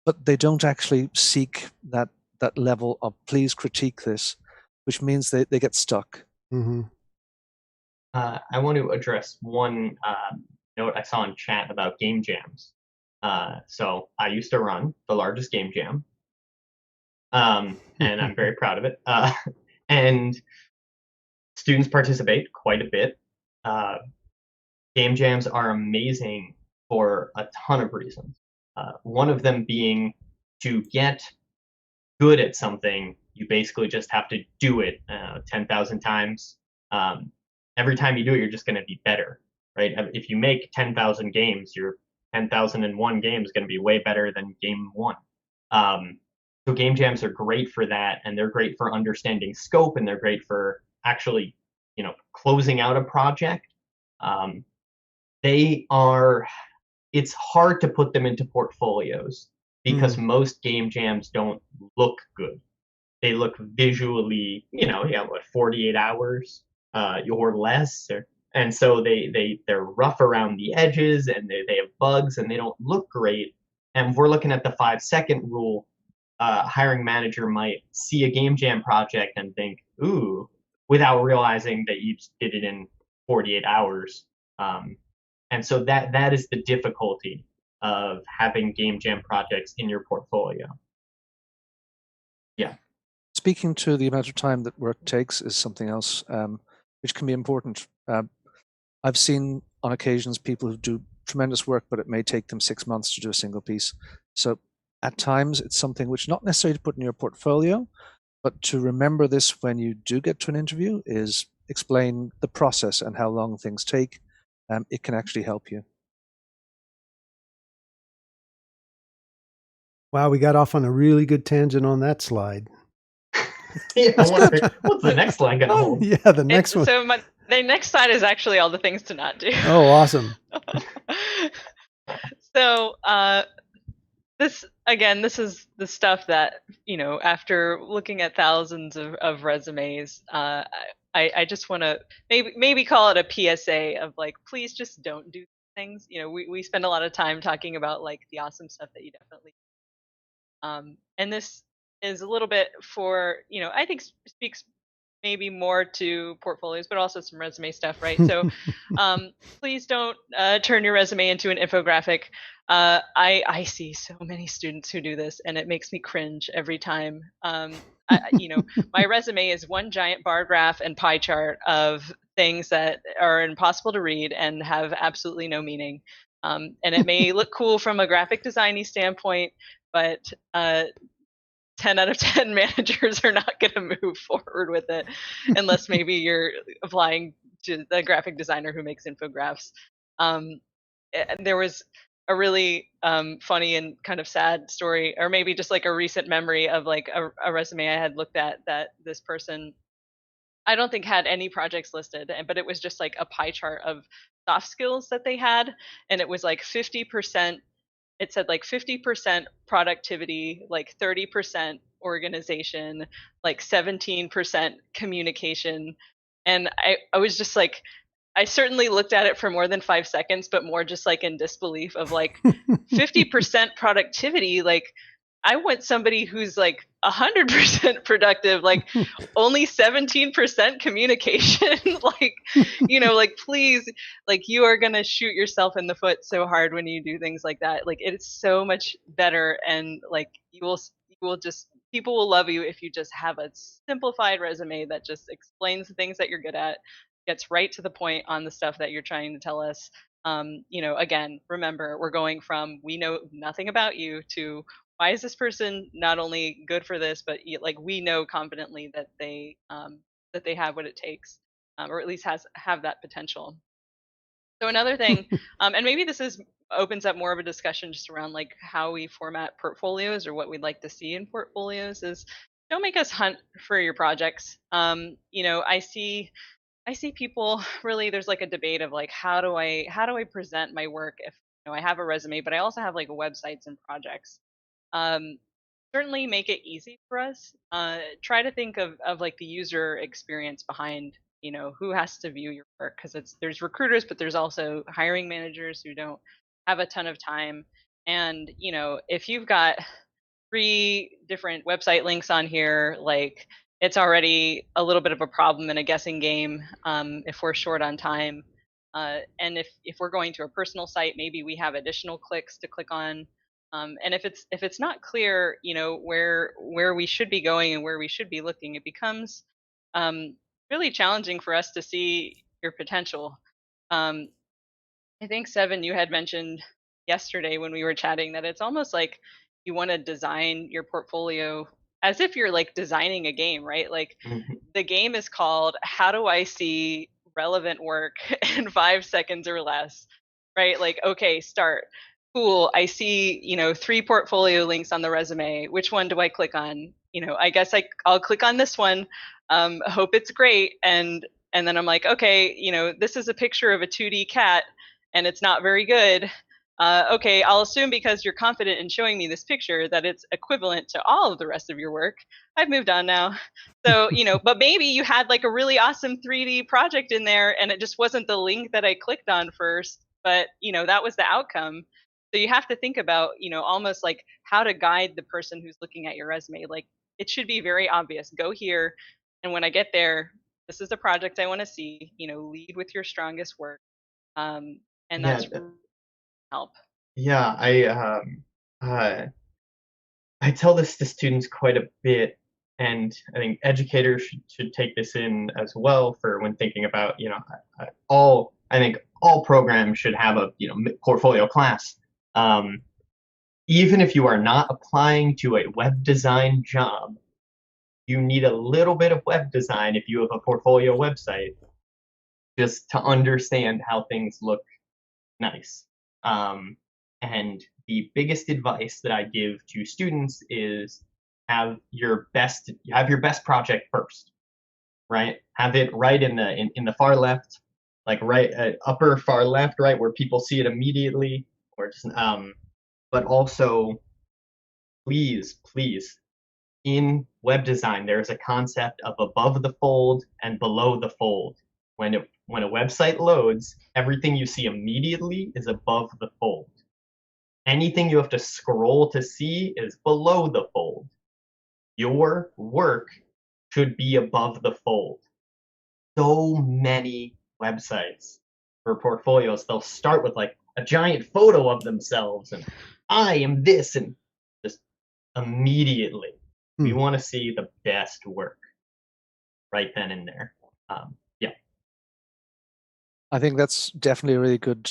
but they don't actually seek that level of please critique this, which means they get stuck. Mm-hmm. I want to address one note I saw in chat about game jams. So I used to run the largest game jam, and I'm very proud of it. And students participate quite a bit. Game jams are amazing for a ton of reasons. One of them being to get good at something, you basically just have to do it 10,000 times. Every time you do it, you're just going to be better, right? If you make 10,000 games, your 10,001 game is going to be way better than game one. So game jams are great for that, and they're great for understanding scope, and they're great for actually, closing out a project. It's hard to put them into portfolios because most game jams don't look good. They look visually, 48 hours or less, and so they're rough around the edges, and they have bugs, and they don't look great. And if we're looking at the 5-second rule, hiring manager might see a game jam project and think, ooh, without realizing that you did it in 48 hours. And so that is the difficulty of having game jam projects in your portfolio. Yeah. Speaking to the amount of time that work takes is something else which can be important. I've seen on occasions people who do tremendous work, but it may take them 6 months to do a single piece. So at times it's something which not necessarily to put in your portfolio, but to remember this when you do get to an interview is explain the process and how long things take. It can actually help you. Wow, we got off on a really good tangent on that slide. Yeah, I wonder, what's the next slide going to hold? Yeah, the next one. So the next slide is actually all the things to not do. Oh, awesome. So this is the stuff that, after looking at thousands of resumes, I just want to maybe call it a PSA of like, please just don't do things. We spend a lot of time talking about like the awesome stuff that you definitely and this is a little bit for, I think speaks maybe more to portfolios, but also some resume stuff, right? So please don't turn your resume into an infographic. I see so many students who do this, and it makes me cringe every time. My resume is one giant bar graph and pie chart of things that are impossible to read and have absolutely no meaning. And it may look cool from a graphic designy standpoint, but 10 out of 10 managers are not going to move forward with it unless maybe you're applying to the graphic designer who makes infographics. There was a really funny and kind of sad story, or maybe just like a recent memory of like a resume I had looked at that this person, I don't think had any projects listed, but it was just like a pie chart of soft skills that they had. And it was like 50%. It said like 50% productivity, like 30% organization, like 17% communication. And I was just like, I certainly looked at it for more than 5 seconds, but more just like in disbelief of like 50% productivity. Like I want somebody who's like 100% productive, like only 17% communication. Like, like please, like you are going to shoot yourself in the foot so hard when you do things like that. Like it's so much better. And like you will just, people will love you if you just have a simplified resume that just explains the things that you're good at, gets right to the point on the stuff that you're trying to tell us. Again, remember, we're going from we know nothing about you to why is this person not only good for this, but like we know confidently that they have what it takes, or at least have that potential. So another thing, and maybe this opens up more of a discussion just around like how we format portfolios or what we'd like to see in portfolios is don't make us hunt for your projects. I see people really, there's like a debate of like how do I present my work I have a resume, but I also have like websites and projects. Certainly make it easy for us. Try to think of like the user experience behind, who has to view your work, because there's recruiters, but there's also hiring managers who don't have a ton of time. And if you've got 3 different website links on here, like it's already a little bit of a problem and a guessing game if we're short on time. And if we're going to a personal site, maybe we have additional clicks to click on. And if it's not clear, where we should be going and where we should be looking, it becomes really challenging for us to see your potential. I think Seven, you had mentioned yesterday when we were chatting that it's almost like you want to design your portfolio as if you're like designing a game, right? Like the game is called How Do I See Relevant Work in 5 seconds or less, right? Like, okay, start. Cool. I see, 3 portfolio links on the resume. Which one do I click on? I guess I'll click on this one. Hope it's great. And then I'm like, okay, this is a picture of a 2D cat and it's not very good. Okay, I'll assume because you're confident in showing me this picture that it's equivalent to all of the rest of your work. I've moved on now. So, but maybe you had like a really awesome 3D project in there and it just wasn't the link that I clicked on first, but, that was the outcome. So you have to think about, almost like how to guide the person who's looking at your resume. Like it should be very obvious. Go here. And when I get there, this is the project I want to see, lead with your strongest work. And Yeah, that's help. yeah. I tell this to students quite a bit, and I think educators should take this in as well for when thinking about, I think all programs should have a, portfolio class. Even if you are not applying to a web design job, you need a little bit of web design if you have a portfolio website, just to understand how things look nice. And the biggest advice that I give to students is have your best project first, right? Have it right in the far left, like right upper far left, right, where people see it immediately, or just but also please in web design there's a concept of above the fold and below the fold. When a website loads, everything you see immediately is above the fold. Anything you have to scroll to see is below the fold. Your work should be above the fold. So many websites for portfolios, they'll start with like a giant photo of themselves and I am this, and just immediately we want to see the best work right then and there. Yeah. I think that's definitely a really good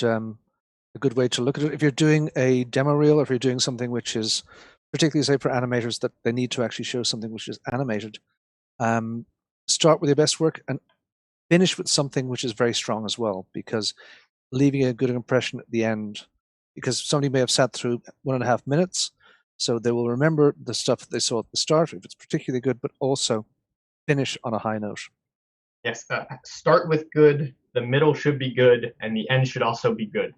way to look at it. If you're doing a demo reel, or if you're doing something which is, particularly say for animators, that they need to actually show something which is animated, start with your best work and finish with something which is very strong as well, because leaving a good impression at the end, because somebody may have sat through 1.5 minutes, so they will remember the stuff that they saw at the start if it's particularly good, but also finish on a high note. Yes, start with good, the middle should be good, and the end should also be good.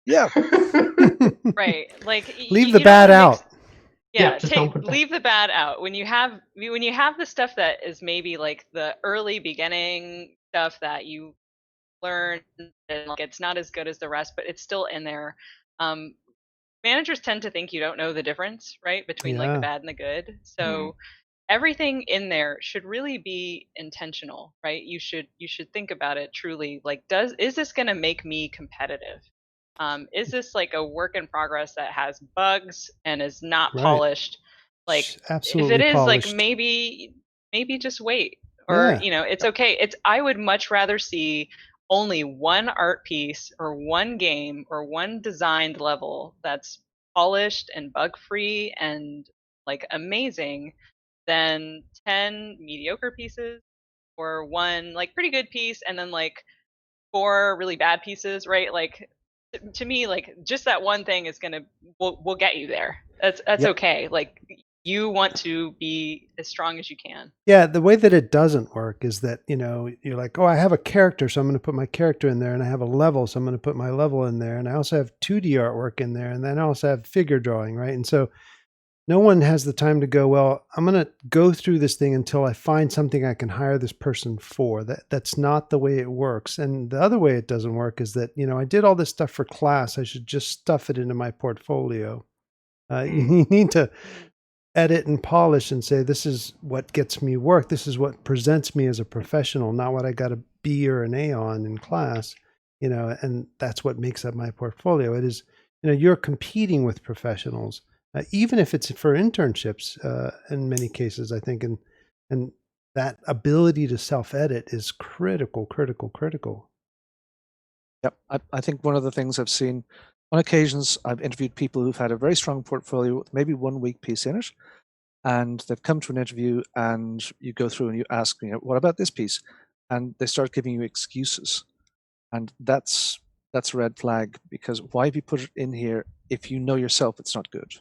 Yeah. Right. Like leave the bad out. Yeah, leave the bad out. When you have the stuff that is maybe like the early beginning stuff that you learn, and like it's not as good as the rest, but it's still in there. Managers tend to think you don't know the difference, right, between like the bad and the good. So everything in there should really be intentional, right? You should think about it truly. Like, is this going to make me competitive? Is this like a work in progress that has bugs and is not polished? Like, absolutely, if it is polished. like maybe just wait, or it's okay. I would much rather see only one art piece or one game or one designed level that's polished and bug free and like amazing than 10 mediocre pieces or one like pretty good piece and then like 4 really bad pieces, right? Like to me, like just that one thing is gonna will get you there. That's okay. Like you want to be as strong as you can. Yeah, the way that it doesn't work is that, you're like, oh, I have a character, so I'm going to put my character in there, and I have a level, so I'm going to put my level in there, and I also have 2D artwork in there, and then I also have figure drawing, right? And so no one has the time to go, well, I'm going to go through this thing until I find something I can hire this person for. That's not the way it works. And the other way it doesn't work is that, I did all this stuff for class. I should just stuff it into my portfolio. You need to edit and polish and say, this is what gets me work. This is what presents me as a professional, not what I got a B or an A on in class, and that's what makes up my portfolio. It is, you're competing with professionals, even if it's for internships, in many cases, I think, and that ability to self-edit is critical, critical, critical. Yep. I think one of the things I've seen on occasions, I've interviewed people who've had a very strong portfolio with maybe 1 weak piece in it, and they've come to an interview and you go through and you ask, what about this piece? And they start giving you excuses. And that's a red flag, because why have you put it in here if you know yourself it's not good?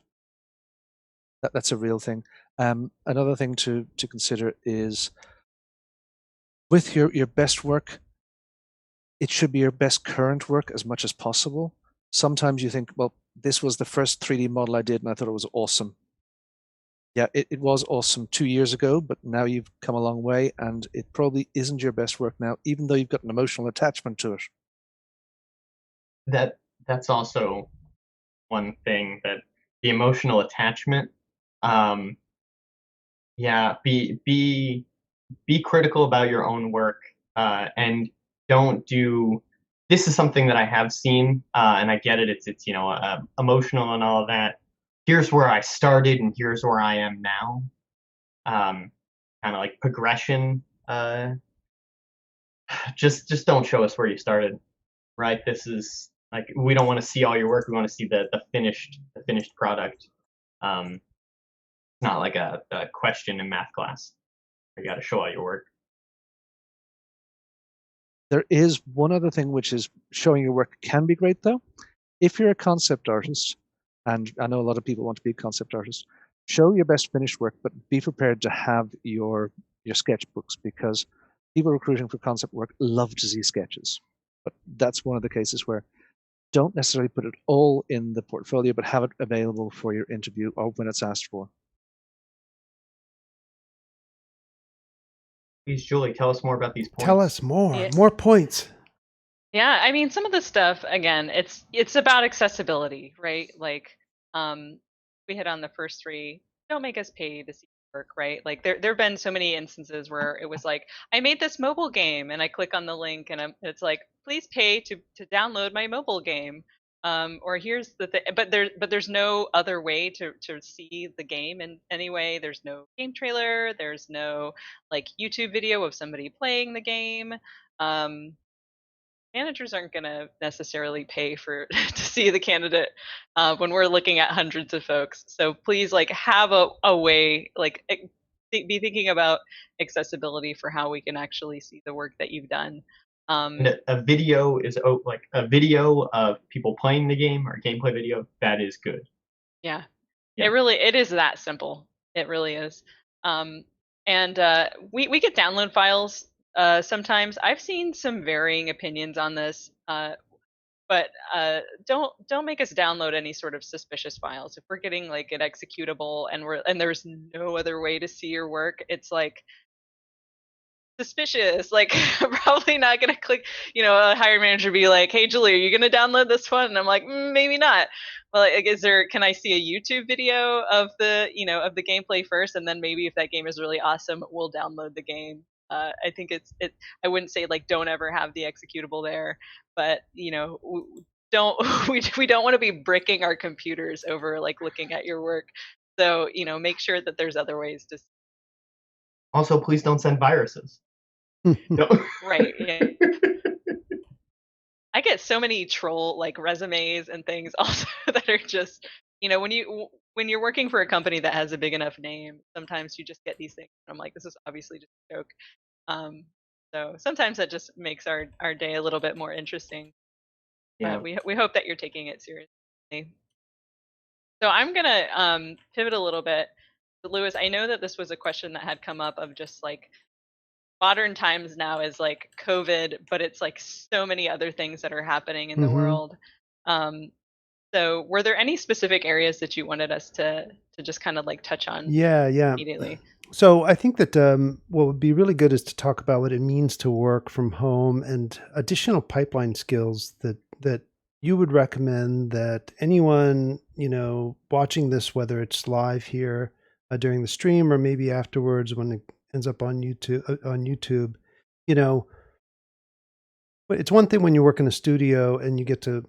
That's a real thing. Another thing to consider is with your best work, it should be your best current work as much as possible. Sometimes you think, well, this was the first 3D model I did and I thought it was awesome. Yeah, it was awesome 2 years ago, but now you've come a long way and it probably isn't your best work now, even though you've got an emotional attachment to it. That's also one thing, that the emotional attachment. Yeah, be critical about your own work, and don't do. This is something that I have seen, and I get it. It's emotional and all of that. Here's where I started, and here's where I am now. Kind of like progression. Just don't show us where you started, right? This is like, we don't want to see all your work. We want to see the finished product. It's not like a question in math class. You got to show all your work. There is one other thing, which is showing your work can be great, though. If you're a concept artist, and I know a lot of people want to be a concept artist, show your best finished work, but be prepared to have your sketchbooks, because people recruiting for concept work love to see sketches. But that's one of the cases where don't necessarily put it all in the portfolio, but have it available for your interview or when it's asked for. Please, Julie, tell us more about these points. Tell us more. Yeah. More points. Yeah, I mean, some of the stuff, again, it's about accessibility, right? Like, we hit on the first 3. Don't make us pay to see work, right? Like, there've been so many instances where it was like, I made this mobile game, and I click on the link, and it's like, please pay to download my mobile game. Or here's the thing, but there's no other way to see the game in any way. There's no game trailer. There's no like YouTube video of somebody playing the game. Managers aren't going to necessarily pay for to see the candidate when we're looking at hundreds of folks. So please, like, have a way, like, be thinking about accessibility for how we can actually see the work that you've done. And a video is like a video of people playing the game, or a gameplay video. That is good. Yeah. Yeah. It is that simple. It really is. And we get download files sometimes. I've seen some varying opinions on this, but don't make us download any sort of suspicious files. If we're getting like an executable and there's no other way to see your work, it's like suspicious. Like, I'm probably not gonna click. A hiring manager be like, "Hey, Julie, are you gonna download this one?" And I'm like, maybe not. Well, like, can I see a YouTube video of the of the gameplay first, and then maybe if that game is really awesome, we'll download the game. I think I wouldn't say like don't ever have the executable there, but don't we don't want to be bricking our computers over like looking at your work. So make sure that there's other ways to. Also, please don't send viruses. No. Right. Yeah. I get so many troll like resumes and things also that are just, when you're working for a company that has a big enough name, sometimes you just get these things. And I'm like, this is obviously just a joke. So sometimes that just makes our day a little bit more interesting. Yeah. We hope that you're taking it seriously. So I'm gonna pivot a little bit Lewis, I know that this was a question that had come up of just like modern times now is like COVID, but it's like so many other things that are happening in the Mm-hmm. world. Um, so were there any specific areas that you wanted us to just kind of like touch on Yeah. immediately? So I think that what would be really good is to talk about what it means to work from home and additional pipeline skills that you would recommend that anyone watching this, whether it's live here during the stream or maybe afterwards when it ends up on YouTube, you know, but it's one thing when you work in a studio and you get to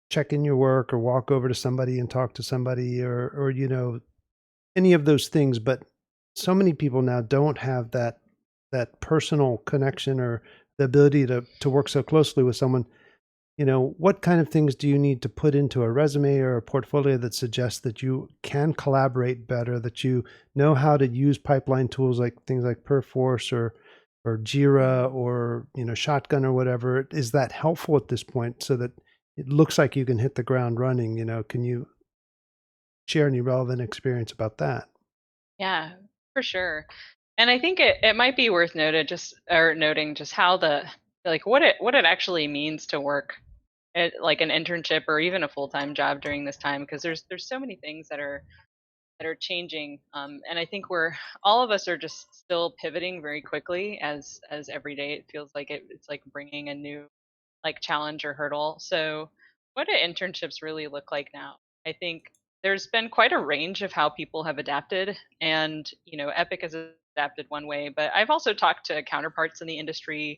check in your work or walk over to somebody and talk to somebody or any of those things, but so many people now don't have that personal connection or the ability to work so closely with someone. What kind of things do you need to put into a resume or a portfolio that suggests that you can collaborate better, that you know how to use pipeline tools like things like Perforce or Jira or Shotgun or whatever? Is that helpful at this point so that it looks like you can hit the ground running? Can you share any relevant experience about that? Yeah, for sure. And I think it might be worth noting just how like what it actually means to work at like an internship or even a full-time job during this time, because there's so many things that are changing. And I think we're all of us are just still pivoting very quickly as every day it feels like it's like bringing a new like challenge or hurdle. So what do internships really look like now? I think there's been quite a range of how people have adapted, and Epic has adapted one way, but I've also talked to counterparts in the industry,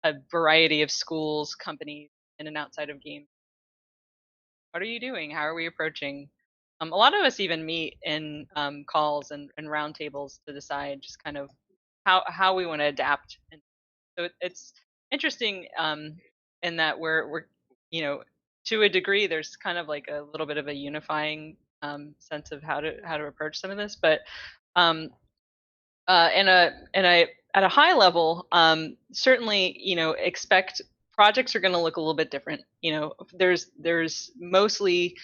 a variety of schools, companies in and outside of games. What are you doing? How are we approaching? A lot of us even meet in calls and roundtables to decide just kind of how we want to adapt. And so it's interesting in that we're you know to a degree there's kind of like a little bit of a unifying sense of how to approach some of this, but um, in a at a high level, certainly, expect projects are going to look a little bit different. There's mostly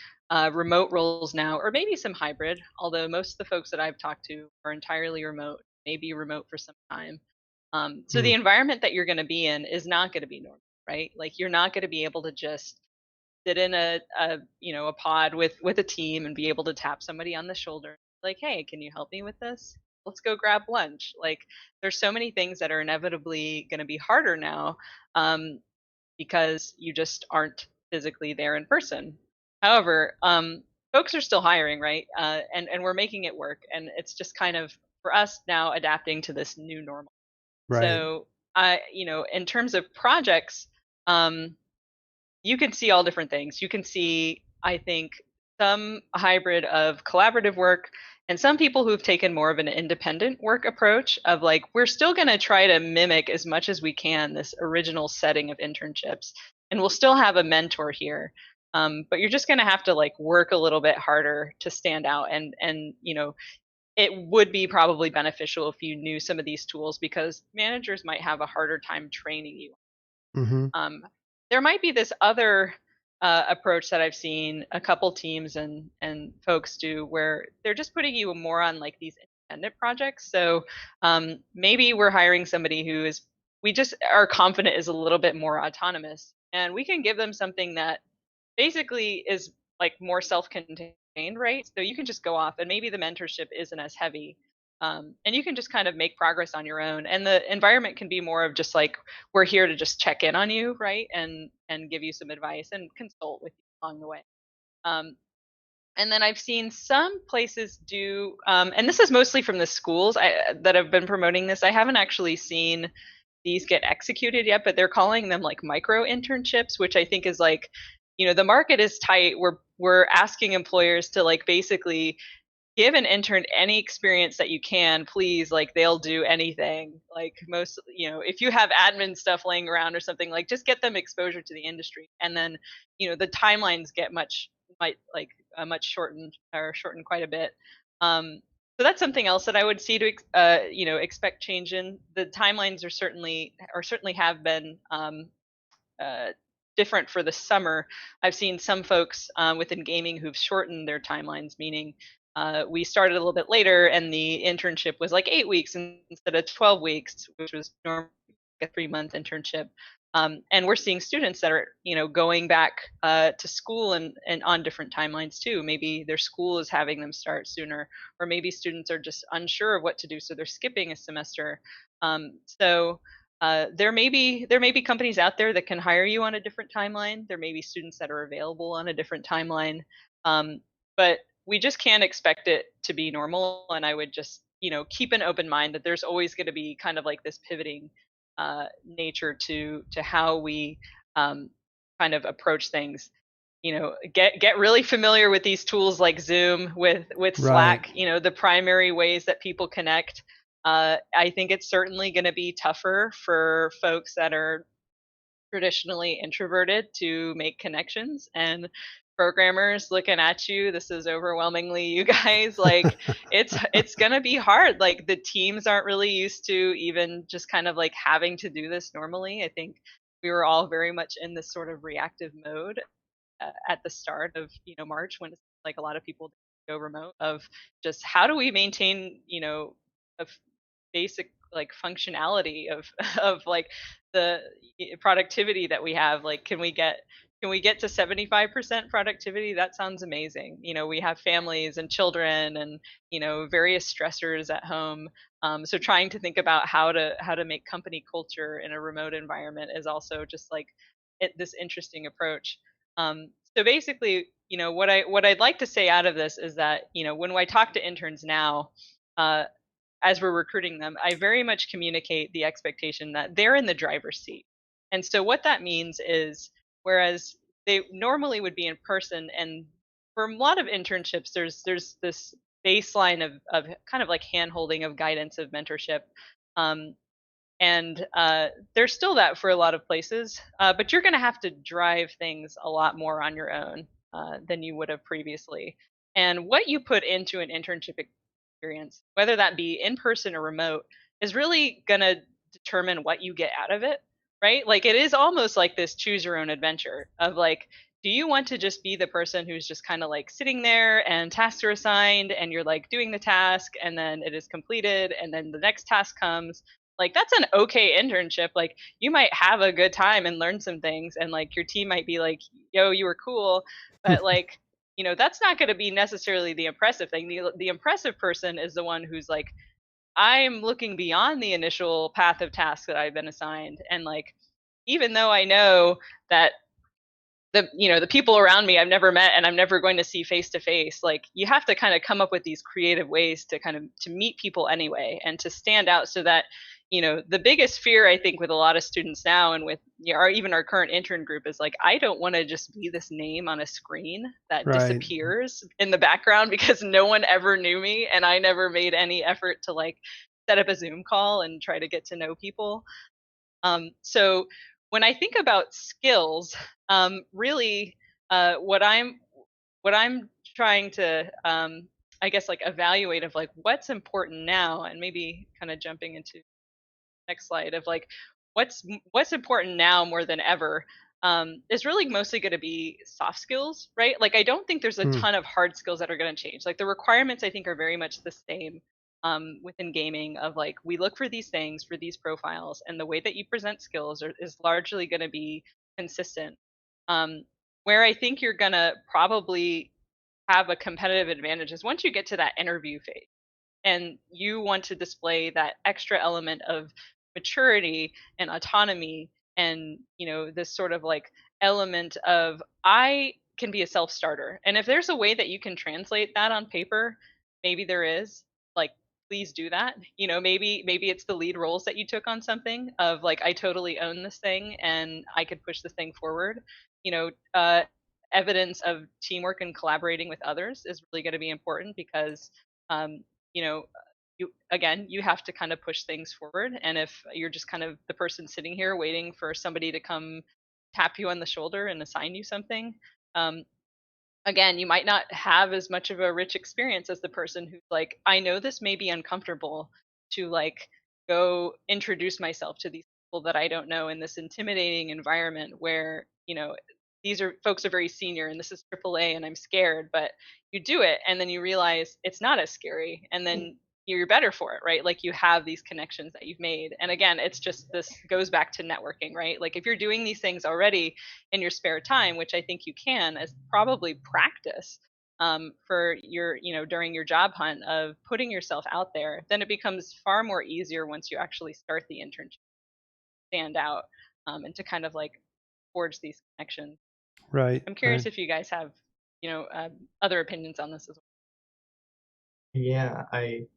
remote roles now, or maybe some hybrid. Although most of the folks that I've talked to are entirely remote, maybe remote for some time. So the Mm, environment that you're going to be in is not going to be normal, right? Like you're not going to be able to just sit in a pod with a team and be able to tap somebody on the shoulder like, hey, can you help me with this? Let's go grab lunch. Like there's so many things that are inevitably going to be harder now, um, because you just aren't physically there in person. However, folks are still hiring, right? And we're making it work, and it's just kind of for us now adapting to this new normal. right. So in terms of projects, um, you can see all different things. You can see, I think, some hybrid of collaborative work and some people who've taken more of an independent work approach of like, we're still going to try to mimic as much as we can this original setting of internships. And we'll still have a mentor here. But you're just going to have to like work a little bit harder to stand out. And it would be probably beneficial if you knew some of these tools because managers might have a harder time training you. Hmm. There might be this other approach that I've seen a couple teams and folks do where they're just putting you more on like these independent projects. So maybe we're hiring somebody who is we just are confident is a little bit more autonomous, and we can give them something that basically is like more self-contained, right? So you can just go off and maybe the mentorship isn't as heavy. And you can just kind of make progress on your own, and the environment can be more of just like we're here to just check in on you, right, and give you some advice and consult with you along the way. um, and then I've seen some places do, and this is mostly from the schools that have been promoting this. I haven't actually seen these get executed yet, but they're calling them like micro internships, which I think is like, the market is tight. We're asking employers to like basically give an intern any experience that you can, please. Like they'll do anything. Like most, if you have admin stuff laying around or something, like just get them exposure to the industry, and then the timelines get much shortened or shortened quite a bit. So that's something else that I would see to expect change in. The timelines are certainly have been uh, different for the summer. I've seen some folks within gaming who've shortened their timelines, meaning we started a little bit later, and the internship was like 8 weeks instead of 12 weeks, which was normally a 3-month internship. And we're seeing students that are, going back to school and on different timelines too. Maybe their school is having them start sooner, or maybe students are just unsure of what to do, so they're skipping a semester. So there may be companies out there that can hire you on a different timeline. There may be students that are available on a different timeline, but we just can't expect it to be normal. And I would just, keep an open mind that there's always going to be kind of like this pivoting nature to how we kind of approach things. Get really familiar with these tools like Zoom, with Slack. Right. The primary ways that people connect. I think it's certainly going to be tougher for folks that are traditionally introverted to make connections, and programmers looking at you, this is overwhelmingly you guys. Like, it's going to be hard. Like, the teams aren't really used to even just kind of like having to do this normally. I think we were all very much in this sort of reactive mode at the start of March, when it's like a lot of people go remote, of just how do we maintain a basic like functionality of of like the productivity that we have. Like, can we get to 75% productivity? That sounds amazing. We have families and children and various stressors at home. So trying to think about how to make company culture in a remote environment is also just like this interesting approach. So basically, what I'd like to say out of this is that when I talk to interns now, uh, as we're recruiting them, I very much communicate the expectation that they're in the driver's seat. And so what that means is, whereas they normally would be in person, and for a lot of internships, there's this baseline of kind of like hand holding, of guidance, of mentorship. Um, and there's still that for a lot of places, but you're going to have to drive things a lot more on your own than you would have previously. And what you put into an internship experience, whether that be in person or remote, is really going to determine what you get out of it, right? Like, it is almost like this choose your own adventure of like, do you want to just be the person who's just kind of like sitting there and tasks are assigned and you're like doing the task and then it is completed and then the next task comes? Like, that's an okay internship. Like, you might have a good time and learn some things, and like your team might be like, yo, you were cool. But like, that's not going to be necessarily the impressive thing. The impressive person is the one who's like, I'm looking beyond the initial path of tasks that I've been assigned. And like, even though I know that the people around me I've never met and I'm never going to see face to face, like, you have to kind of come up with these creative ways to kind of to meet people anyway and to stand out, so that the biggest fear I think with a lot of students now, and with even our current intern group, is like, I don't want to just be this name on a screen that Right. disappears in the background because no one ever knew me and I never made any effort to like set up a Zoom call and try to get to know people. So when I think about skills, really, what I'm trying to, I guess, like, evaluate of like what's important now, and maybe kind of jumping into next slide of like what's important now more than ever, is really mostly going to be soft skills, right? Like, I don't think there's a Hmm. ton of hard skills that are going to change. Like, the requirements I think are very much the same within gaming, of like, we look for these things for these profiles, and the way that you present skills is largely going to be consistent. um, where I think you're going to probably have a competitive advantage is once you get to that interview phase and you want to display that extra element of maturity and autonomy, and this sort of like element of, I can be a self-starter. And if there's a way that you can translate that on paper, maybe there is, like, please do that. Maybe it's the lead roles that you took on something, of like, I totally own this thing and I could push this thing forward. you know uh, Evidence of teamwork and collaborating with others is really going to be important, because um, you know you have to kind of push things forward. And if you're just kind of the person sitting here waiting for somebody to come tap you on the shoulder and assign you something, um, again, you might not have as much of a rich experience as the person who's like, I know this may be uncomfortable to like go introduce myself to these people that I don't know in this intimidating environment where these are folks are very senior and this is AAA and I'm scared, but you do it and then you realize it's not as scary, and then you're better for it, right? Like you have these connections that you've made. And again, it's just, this goes back to networking, right? Like if you're doing these things already in your spare time, which I think you can as probably practice for your, during your job hunt of putting yourself out there, then it becomes far more easier once you actually start the internship, stand out, and to kind of like forge these connections. Right. I'm curious Right. if you guys have, other opinions on this as well. Yeah, I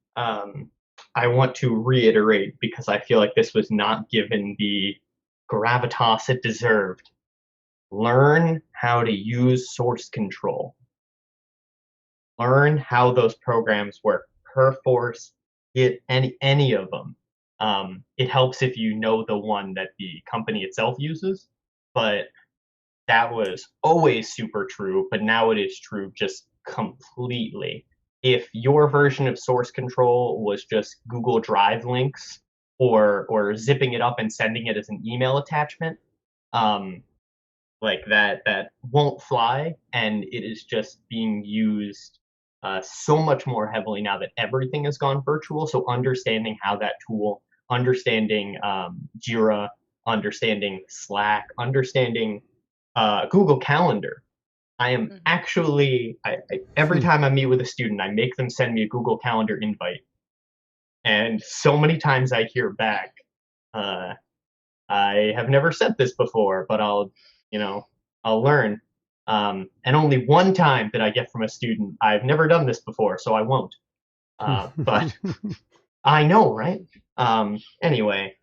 want to reiterate because I feel like this was not given the gravitas it deserved. Learn how to use source control. Learn how those programs work. Perforce, get any of them. It helps if you know the one that the company itself uses, but that was always super true, but now it is true just completely. If your version of source control was just Google Drive links or zipping it up and sending it as an email attachment, um, like that won't fly, and it is just being used so much more heavily now that everything has gone virtual. So understanding how that tool, understanding Jira, understanding Slack, understanding Google Calendar. I am actually, every time I meet with a student, I make them send me a Google Calendar invite. And so many times I hear back, I have never said this before, but I'll learn. And only one time that I get from a student, I've never done this before, so I won't. But I know, right? Anyway,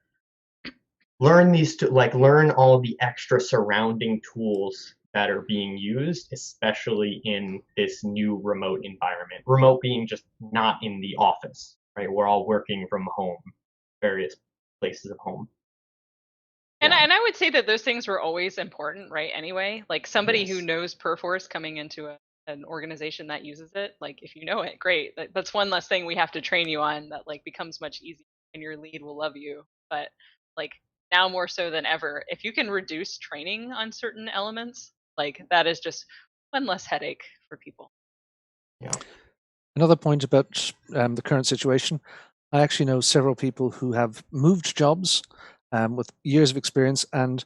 learn all of the extra surrounding tools that are being used, especially in this new remote environment. Remote being just not in the office, right? We're all working from home, various places of home. And, Yeah. and I would say that those things were always important, right? Anyway, like somebody who Yes. knows Perforce coming into an organization that uses it, like if you know it, great. That's one less thing we have to train you on that like becomes much easier, and your lead will love you. But like now more so than ever, if you can reduce training on certain elements, like that is just one less headache for people. Yeah. Another point about the current situation, I actually know several people who have moved jobs with years of experience, and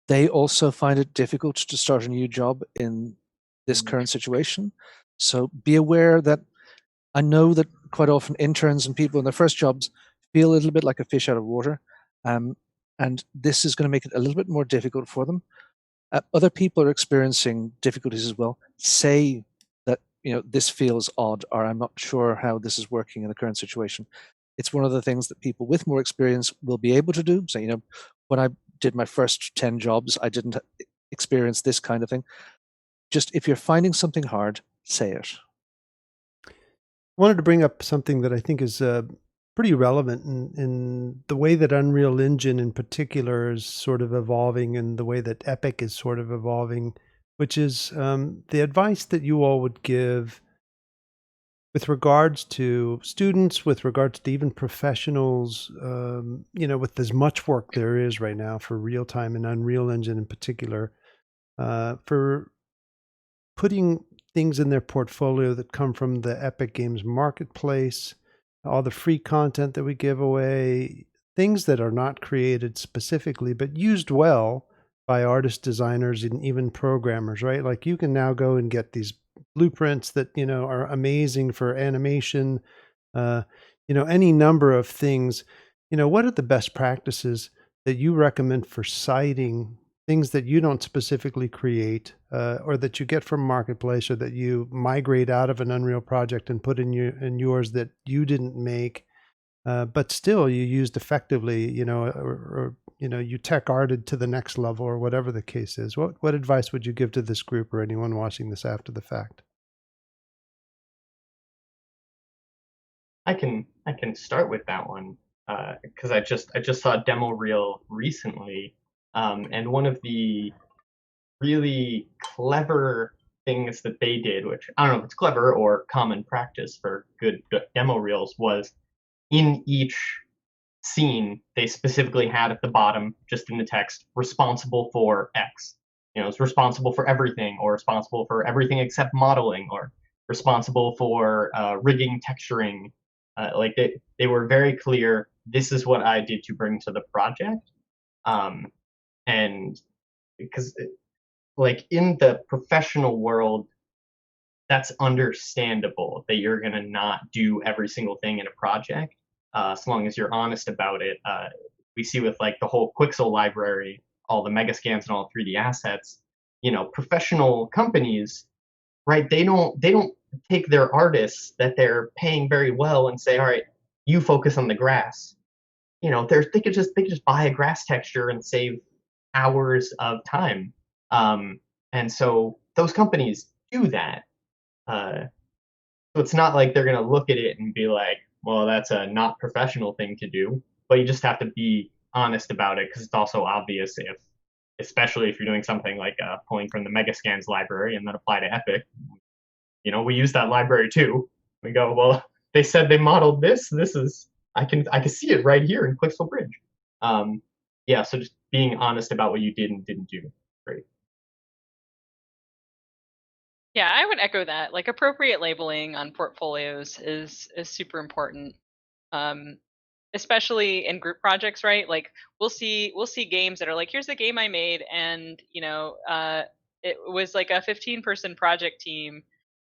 they also find it difficult to start a new job in this current situation. So be aware that I know that quite often interns and people in their first jobs feel a little bit like a fish out of water, and this is going to make it a little bit more difficult for them. Other people are experiencing difficulties as well. Say that this feels odd, or I'm not sure how this is working in the current situation. It's one of the things that people with more experience will be able to do. So when I did my first 10 jobs, I didn't experience this kind of thing. Just if you're finding something hard, say it. I wanted to bring up something that I think is pretty relevant in the way that Unreal Engine in particular is sort of evolving, and the way that Epic is sort of evolving, which is the advice that you all would give with regards to students, with regards to even professionals, with as much work there is right now for real time and Unreal Engine in particular, for putting things in their portfolio that come from the Epic Games marketplace, all the free content that we give away, things that are not created specifically but used well by artists, designers, and even programmers, right? Like you can now go and get these blueprints that are amazing for animation, any number of things. What are the best practices that you recommend for citing things that you don't specifically create, or that you get from marketplace, or that you migrate out of an Unreal project and put in yours that you didn't make, but still you used effectively, or you tech arted to the next level, or whatever the case is? What advice would you give to this group or anyone watching this after the fact? I can start with that one because I just saw a demo reel recently, and one of the really clever things that they did, which I don't know if it's clever or common practice for good demo reels, was in each scene they specifically had at the bottom, just in the text, responsible for X. is responsible for everything, or responsible for everything except modeling, or responsible for rigging, texturing. Like they were very clear. This is what I did to bring to the project, and because like in the professional world, that's understandable that you're gonna not do every single thing in a project, as long as you're honest about it. We see with like the whole Quixel library, all the megascans and all 3D assets. Professional companies, right? They don't take their artists that they're paying very well and say, all right, you focus on the grass. They could just buy a grass texture and save hours of time. And so those companies do that. Uh, so it's not like they're going to look at it and be like, well, that's a not professional thing to do. But you just have to be honest about it, because it's also obvious especially if you're doing something like pulling from the Megascans library and then apply to Epic. We use that library too. We go, well, they said they modeled this. This is I can see it right here in Quixel Bridge. Yeah, so just being honest about what you did and didn't do. Great. Yeah, I would echo that. Like appropriate labeling on portfolios is super important. Especially in group projects, right? Like we'll see games that are like, here's the game I made, and it was like a 15-person project team,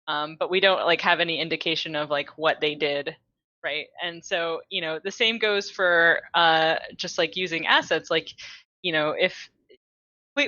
but we don't like have any indication of like what they did, right? And so the same goes for just like using assets. Like if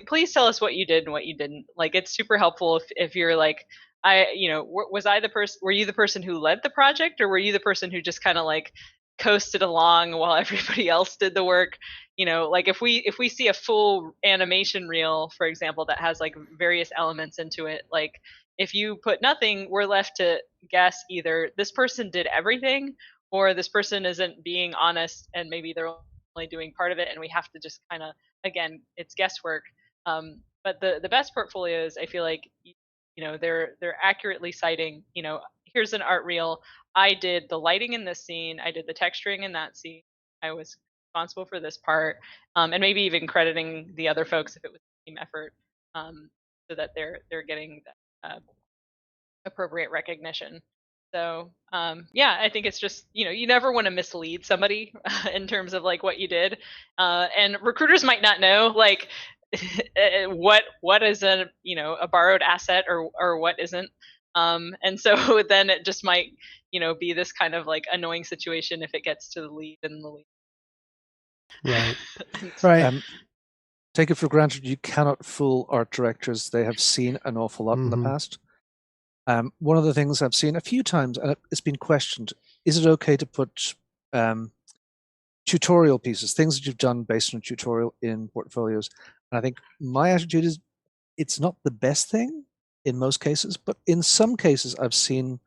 please tell us what you did and what you didn't. Like it's super helpful if you're like, were you the person who led the project, or were you the person who just kind of like coasted along while everybody else did the work? Like if we see a full animation reel, for example, that has like various elements into it, like if you put nothing, we're left to guess either this person did everything, or this person isn't being honest and maybe they're only doing part of it, and we have to just kind of, again, it's guesswork. But the best portfolios, I feel like, they're accurately citing, here's an art reel. I did the lighting in this scene. I did the texturing in that scene. I was responsible for this part, and maybe even crediting the other folks if it was a team effort, so that they're getting that, appropriate recognition. So yeah, I think it's just you never want to mislead somebody in terms of like what you did, and recruiters might not know like what is a borrowed asset or what isn't, and so then it just might be this kind of like annoying situation if it gets to the lead and the lead. Right. Right. Take it for granted you cannot fool art directors. They have seen an awful lot in the past. One of the things I've seen a few times, and it's been questioned, is it okay to put tutorial pieces, things that you've done based on a tutorial in portfolios? And I think my attitude is it's not the best thing in most cases, but in some cases I've seen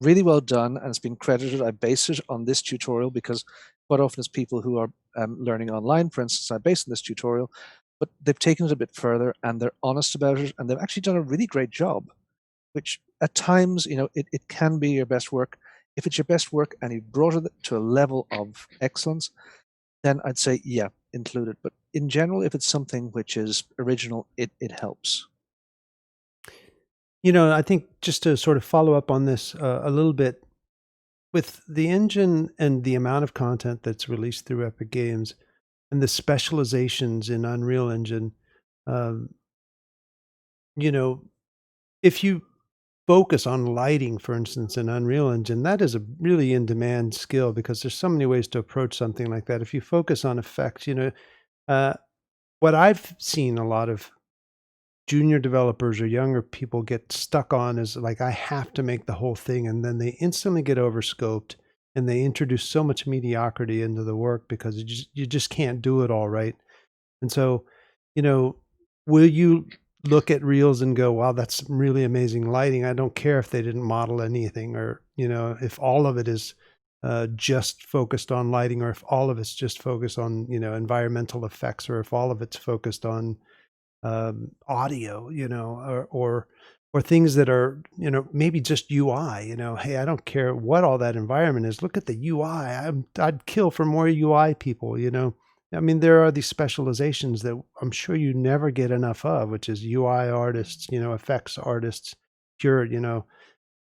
really well done and it's been credited. I base it on this tutorial because quite often it's people who are learning online, for instance, I base on this tutorial, but they've taken it a bit further and they're honest about it and they've actually done a really great job, which at times, it can be your best work. If it's your best work and you've brought it to a level of excellence, then I'd say, yeah, include it. But in general, if it's something which is original, it helps. I think just to sort of follow up on this a little bit, with the engine and the amount of content that's released through Epic Games and the specializations in Unreal Engine, if you focus on lighting, for instance, in Unreal Engine, that is a really in-demand skill because there's so many ways to approach something like that. If you focus on effects, what I've seen a lot of junior developers or younger people get stuck on is like, I have to make the whole thing, and then they instantly get overscoped and they introduce so much mediocrity into the work because you just can't do it all right. And so, will you look at reels and go, wow, that's some really amazing lighting. I don't care if they didn't model anything, or, if all of it is just focused on lighting, or if all of it's just focused on, environmental effects, or if all of it's focused on audio, or things that are, maybe just UI, hey, I don't care what all that environment is. Look at the UI. I'd kill for more UI people, I mean, there are these specializations that I'm sure you never get enough of, which is UI artists, effects artists, pure,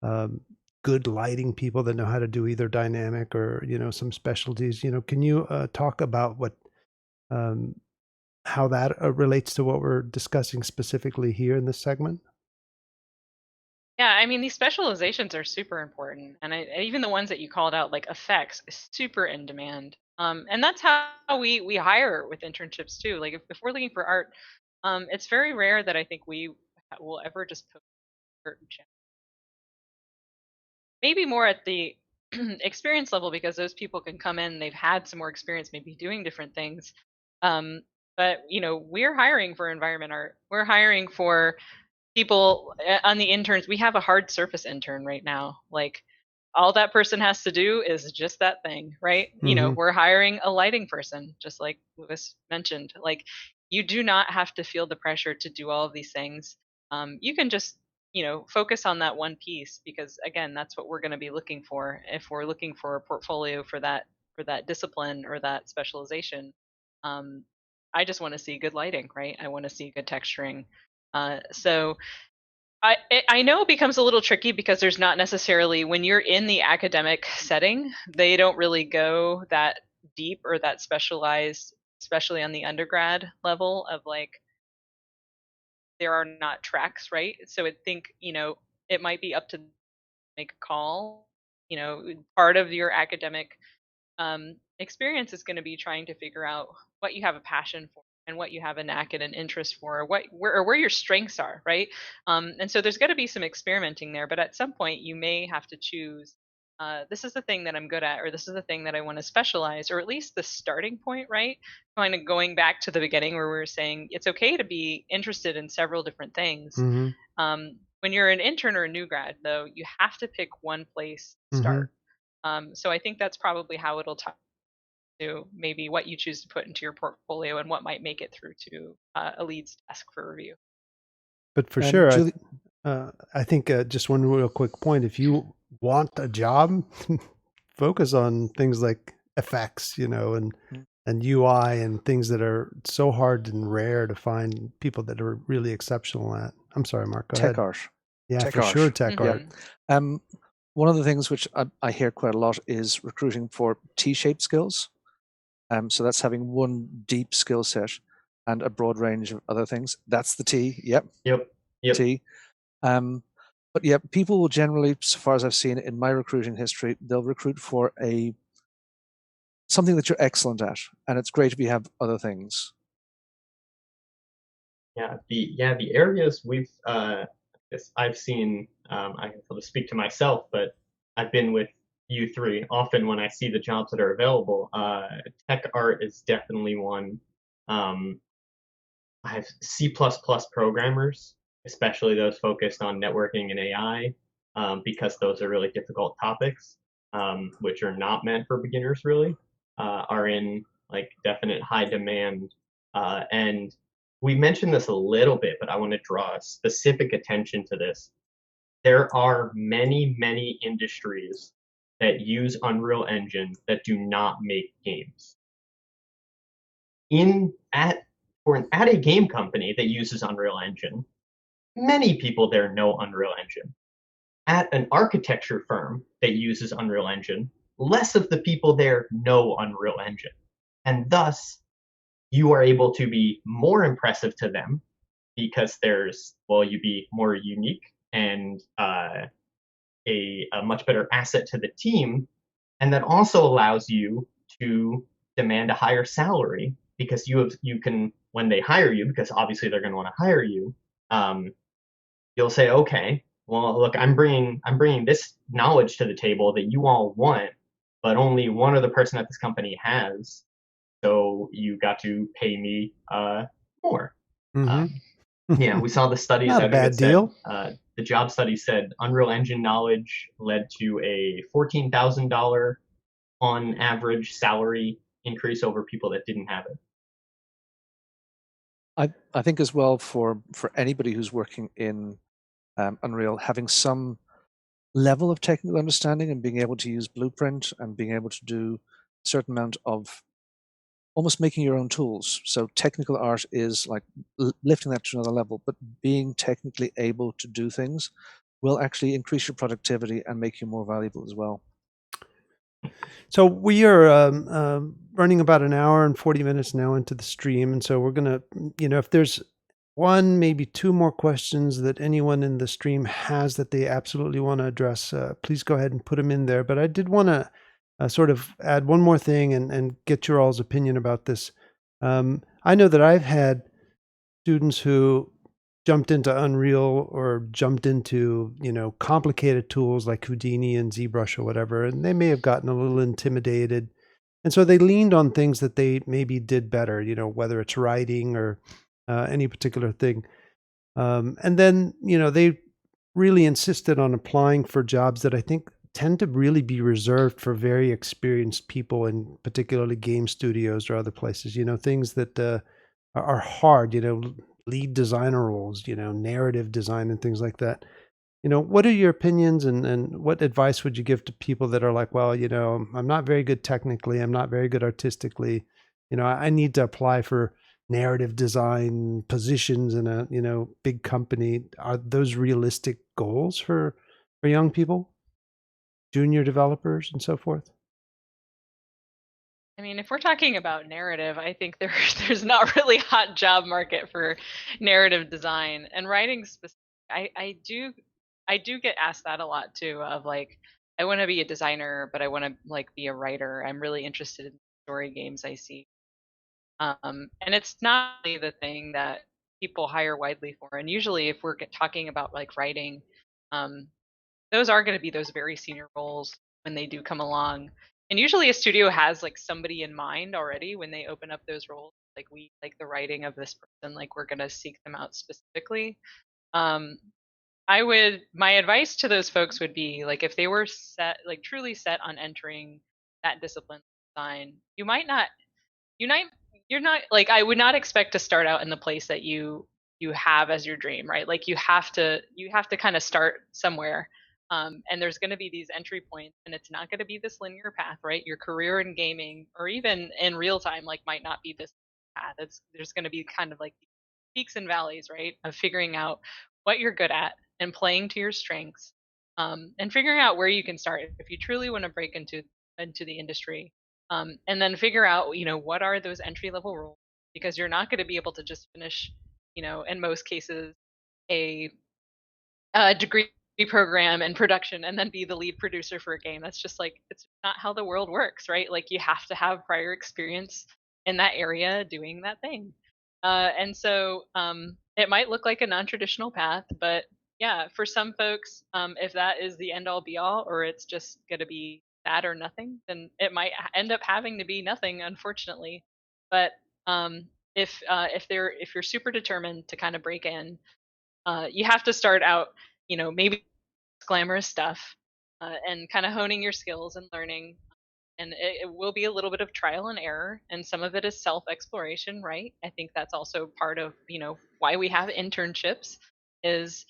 um, good lighting people that know how to do either dynamic or, some specialties. Can you talk about um, how that relates to what we're discussing specifically here in this segment? Yeah, I mean, these specializations are super important, and even the ones that you called out, like effects, is super in demand. And that's how we hire with internships too. Like if we're looking for art, it's very rare that I think we will ever just post certain channels. Maybe more at the experience level because those people can come in, they've had some more experience, maybe doing different things. Um, but we're hiring for environment art. We're hiring for people on the interns. We have a hard surface intern right now. Like all that person has to do is just that thing, right? Mm-hmm. We're hiring a lighting person, just like Lewis mentioned. Like you do not have to feel the pressure to do all of these things. You can just focus on that one piece because again, that's what we're going to be looking for if we're looking for a portfolio for that discipline or that specialization. Um, I just want to see good lighting, right? I want to see good texturing. So I know it becomes a little tricky because there's not necessarily when you're in the academic setting, they don't really go that deep or that specialized, especially on the undergrad level of like there are not tracks, right? So I think, it might be up to make a call. Part of your academic experience is going to be trying to figure out what you have a passion for and what you have a knack and an interest for, or where your strengths are, right? And so there's got to be some experimenting there, but at some point you may have to choose. This is the thing that I'm good at, or this is the thing that I want to specialize, or at least the starting point, right? Kind of going back to the beginning where we were saying it's okay to be interested in several different things. Mm-hmm. When you're an intern or a new grad, though, you have to pick one place to Mm-hmm. start. So I think that's probably how it'll tie to maybe what you choose to put into your portfolio and what might make it through to a lead's desk for review. But for sure, Julie, I think just one real quick point: if you want a job, focus on things like effects, and UI and things that are so hard and rare to find people that are really exceptional at. I'm sorry, Mark. Go ahead. tech art. Yeah, Tech for art. sure, tech art. One of the things which I hear quite a lot is recruiting for T-shaped skills. So that's having one deep skill set and a broad range of other things. That's the T. Yep. T. But yeah, people will generally, so far as I've seen in my recruiting history, they'll recruit for something that you're excellent at, and it's great if you have other things. The areas I've seen. I can speak to myself, but I've been with you three. Often when I see the jobs that are available, tech art is definitely one. I have C++ programmers, especially those focused on networking and AI, because those are really difficult topics, which are not meant for beginners really, are in like definite high demand. And we mentioned this a little bit, but I want to draw specific attention to this. There are many, many industries that use Unreal Engine that do not make games. At a game company that uses Unreal Engine, many people there know Unreal Engine. At an architecture firm that uses Unreal Engine, less of the people there know Unreal Engine. And thus, you are able to be more impressive to them because you be more unique and a much better asset to the team. And that also allows you to demand a higher salary because you can, when they hire you, because obviously they're going to want to hire you, you'll say, okay, well, look, I'm bringing this knowledge to the table that you all want, but only one other person at this company has. So you got to pay me more. Mm-hmm. We saw the studies. Not a bad deal. The job study said Unreal Engine knowledge led to a $14,000 on average salary increase over people that didn't have it. I think as well for anybody who's working in Unreal, having some level of technical understanding and being able to use Blueprint and being able to do a certain amount of almost making your own tools. So technical art is like lifting that to another level, but being technically able to do things will actually increase your productivity and make you more valuable as well. So we are running about an hour and 40 minutes now into the stream. And so we're going to, if there's one, maybe two more questions that anyone in the stream has that they absolutely want to address, please go ahead and put them in there. But I did want to sort of add one more thing and get your all's opinion about this. I know that I've had students who jumped into Unreal or jumped into, complicated tools like Houdini and ZBrush or whatever, and they may have gotten a little intimidated. And so they leaned on things that they maybe did better, whether it's writing or any particular thing. And then, they really insisted on applying for jobs that I think tend to really be reserved for very experienced people, in particularly game studios or other places, things that are hard, lead designer roles, narrative design and things like that. What are your opinions and what advice would you give to people that are like, well, I'm not very good technically, I'm not very good artistically, I need to apply for narrative design positions in a, big company. Are those realistic goals for young people, junior developers and so forth? I mean, if we're talking about narrative, I think there's not really hot job market for narrative design and writing specific. I do get asked that a lot too, of like, I want to be a designer, but I want to like be a writer. I'm really interested in story games I see. And it's not really the thing that people hire widely for. And usually if we're talking about like writing, um, those are going to be those very senior roles when they do come along. And usually a studio has like somebody in mind already when they open up those roles. Like we like the writing of this person, like we're going to seek them out specifically. Um, my advice to those folks would be like if they were set, like truly set on entering that discipline design, you might you're not like I would not expect to start out in the place that you have as your dream, right? Like you have to kind of start somewhere. And there's going to be these entry points, and it's not going to be this linear path, right? Your career in gaming or even in real time like might not be this path. There's going to be kind of like peaks and valleys, right? Of figuring out what you're good at and playing to your strengths, and figuring out where you can start if you truly want to break into the industry. And then figure out, what are those entry level roles, because you're not going to be able to just finish, in most cases, a, a degree program in production and then be the lead producer for a game. That's just like, it's not how the world works, right? Like you have to have prior experience in that area doing that thing. And so it might look like a non-traditional path, but yeah, for some folks, if that is the end all be all, or it's just going to be that or nothing, then it might end up having to be nothing, unfortunately. But if you're super determined to kind of break in, you have to start out, maybe glamorous stuff, and kind of honing your skills and learning. And it will be a little bit of trial and error, and some of it is self exploration, right? I think that's also part of why we have internships. Is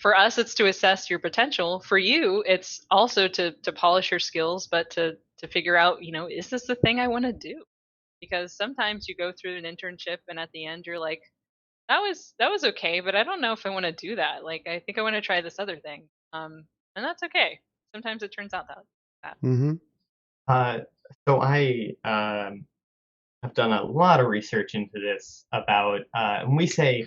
for us, it's to assess your potential. For you, it's also to polish your skills, but to figure out, is this the thing I want to do? Because sometimes you go through an internship, and at the end, you're like, that was okay, but I don't know if I want to do that. Like, I think I want to try this other thing. And that's okay. Sometimes it turns out that. Mm-hmm. So I have done a lot of research into this about when we say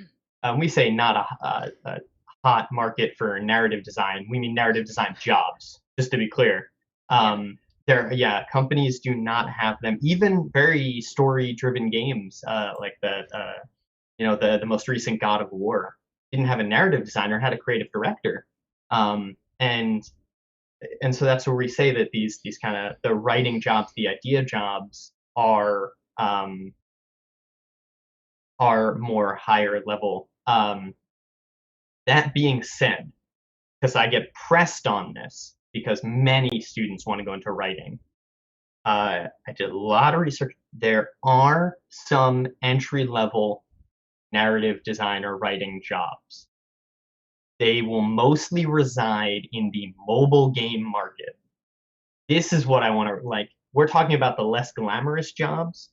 not a hot market for narrative design, we mean narrative design jobs. Just to be clear, companies do not have them. Even very story-driven games like the most recent God of War didn't have a narrative designer, had a creative director, and so that's where we say that these kind of the writing jobs, the idea jobs are more higher level. That being said, because I get pressed on this because many students want to go into writing, I did a lot of research. There are some entry level narrative design or writing jobs. They will mostly reside in the mobile game market. This is what I want to like. We're talking about the less glamorous jobs.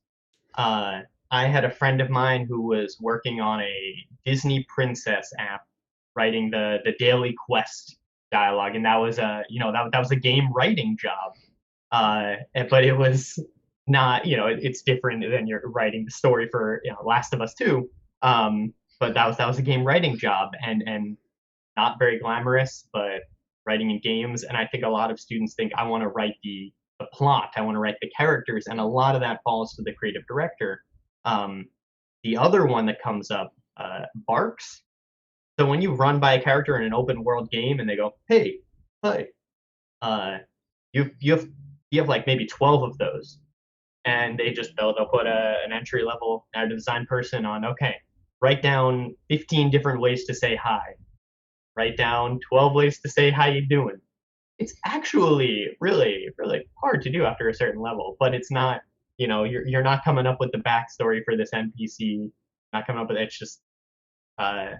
I had a friend of mine who was working on a Disney Princess app, writing the daily quest dialogue, and that was a that was a game writing job. But it was not, it's different than you're writing the story for Last of Us 2. But that was a game writing job, and not very glamorous, but writing in games. And I think a lot of students think, I want to write the plot, I want to write the characters, and a lot of that falls to the creative director. Um, the other one that comes up, barks. So when you run by a character in an open world game and they go, hey, hi, uh, you have like maybe 12 of those, and they'll put an entry level narrative design person on. Okay, write down 15 different ways to say hi. Write down 12 ways to say how you doing. It's actually really really hard to do after a certain level, but it's not. You're not coming up with the backstory for this NPC. Not coming up with it. It's just uh,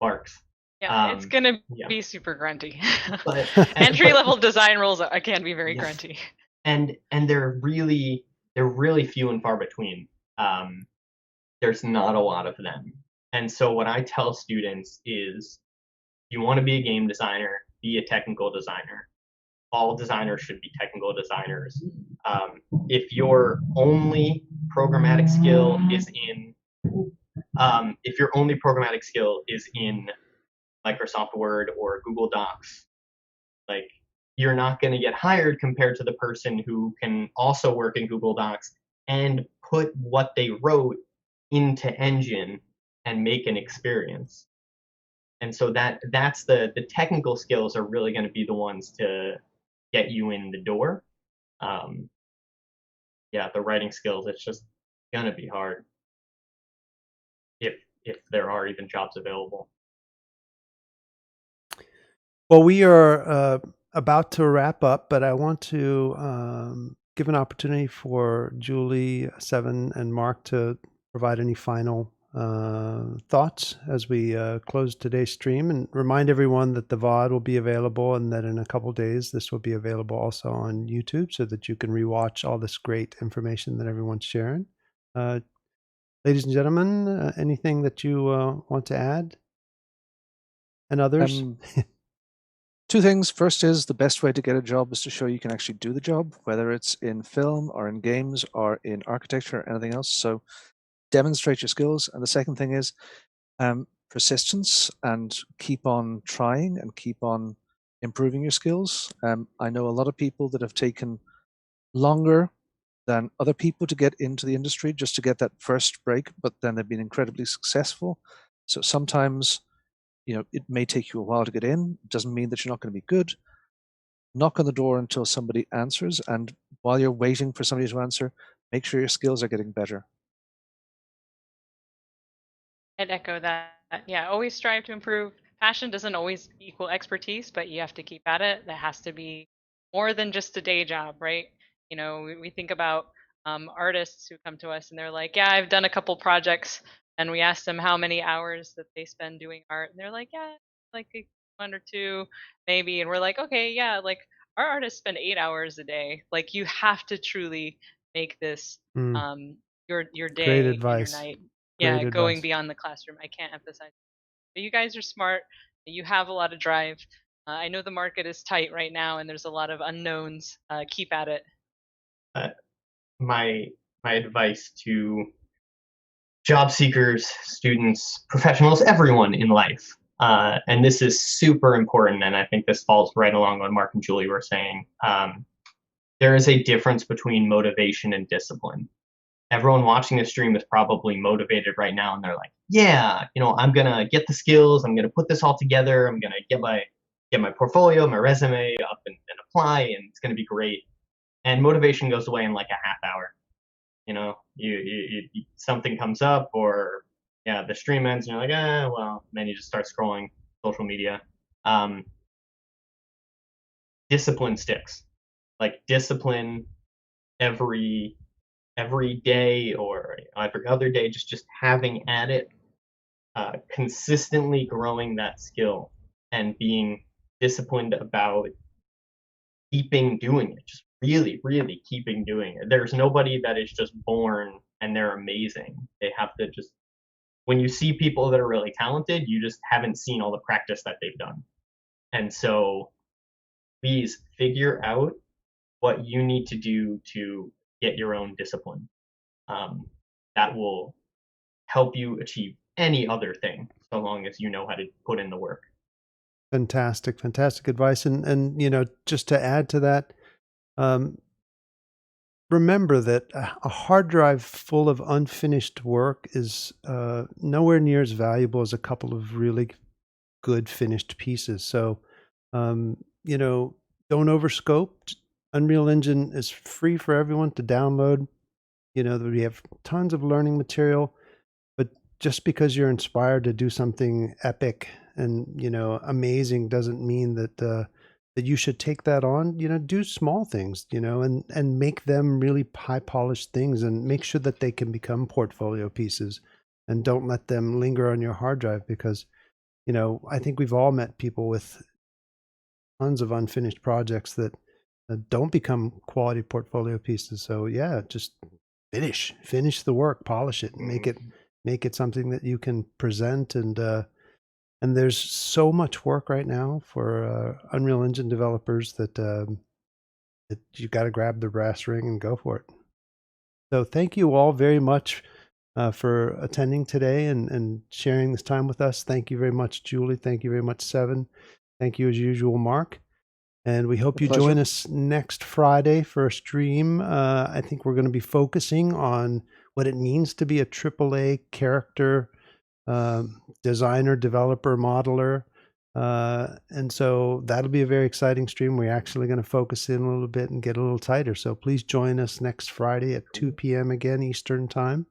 barks. Yeah, it's gonna Yeah. be super grunty. But Entry level design roles can be very Yes. grunty. and they're really few and far between. There's not a lot of them, and so what I tell students is, you want to be a game designer, be a technical designer. All designers should be technical designers. If your only programmatic skill is in Microsoft Word or Google Docs, like, you're not going to get hired compared to the person who can also work in Google Docs and put what they wrote into Engine and make an experience. And so that's the technical skills are really going to be the ones to get you in the door. Yeah, the writing skills, it's just going to be hard if there are even jobs available. Well, we are about to wrap up, but I want to give an opportunity for Julie, Seven, and Mark to provide any final thoughts as we close today's stream, and remind everyone that the VOD will be available, and that in a couple days this will be available also on YouTube, so that you can rewatch all this great information that everyone's sharing. Ladies and gentlemen, anything that you want to add? And others? Two things. First is, the best way to get a job is to show you can actually do the job, whether it's in film or in games or in architecture or anything else. So demonstrate your skills. And the second thing is persistence, and keep on trying and keep on improving your skills. I know a lot of people that have taken longer than other people to get into the industry, just to get that first break, but then they've been incredibly successful. So sometimes, it may take you a while to get in. It doesn't mean that you're not going to be good. Knock on the door until somebody answers, and while you're waiting for somebody to answer, make sure your skills are getting better. I'd echo that. Yeah, always strive to improve. Passion doesn't always equal expertise, but you have to keep at it. That has to be more than just a day job, right? We think about artists who come to us and they're like, yeah, I've done a couple projects, and we ask them how many hours that they spend doing art, and they're like, yeah, like 1 or 2 maybe, and we're like, okay, yeah, like our artists spend 8 hours a day. Like, you have to truly make this your Great day and your advice. night. Great Yeah, going advice. beyond the classroom. I can't emphasize. But you guys are smart. You have a lot of drive. I know the market is tight right now, and there's a lot of unknowns. Keep at it. My advice to job seekers, students, professionals, everyone in life, and this is super important, and I think this falls right along what Mark and Julie were saying. There is a difference between motivation and discipline. Everyone watching this stream is probably motivated right now, and they're like, yeah, I'm gonna get the skills, I'm gonna put this all together, I'm gonna get my portfolio, my resume up and apply, and it's gonna be great. And motivation goes away in like a half hour. You something comes up, or the stream ends, and you're like, well, and then you just start scrolling social media. Discipline sticks. Like, discipline every day, or every other day, just having at it, consistently growing that skill, and being disciplined about keeping doing it, just really keeping doing it. There's nobody that is just born and they're amazing. They have to just, when you see people that are really talented, you just haven't seen all the practice that they've done. And so please figure out what you need to do to get your own discipline. That will help you achieve any other thing, so long as you know how to put in the work. Fantastic, fantastic advice. And you know, just to add to that, remember that a hard drive full of unfinished work is nowhere near as valuable as a couple of really good finished pieces. So, you know, don't overscope. Unreal Engine is free for everyone to download. You know, we have tons of learning material, but just because you're inspired to do something epic and, you know, amazing doesn't mean that that you should take that on. You know, do small things, you know, and make them really high polished things, and make sure that they can become portfolio pieces, and don't let them linger on your hard drive, because, you know, I think we've all met people with tons of unfinished projects that don't become quality portfolio pieces. So yeah, just finish the work, polish it, and make it something that you can present. And there's so much work right now for Unreal Engine developers that that you got to grab the brass ring and go for it. So thank you all very much for attending today and sharing this time with us. Thank you very much, Julie. Thank you very much, Seven. Thank you as usual, Mark. And we hope you join us next Friday for a stream. I think we're going to be focusing on what it means to be a AAA character designer, developer, modeler. And so that'll be a very exciting stream. We're actually going to focus in a little bit and get a little tighter. So please join us next Friday at 2 p.m. again, Eastern Time,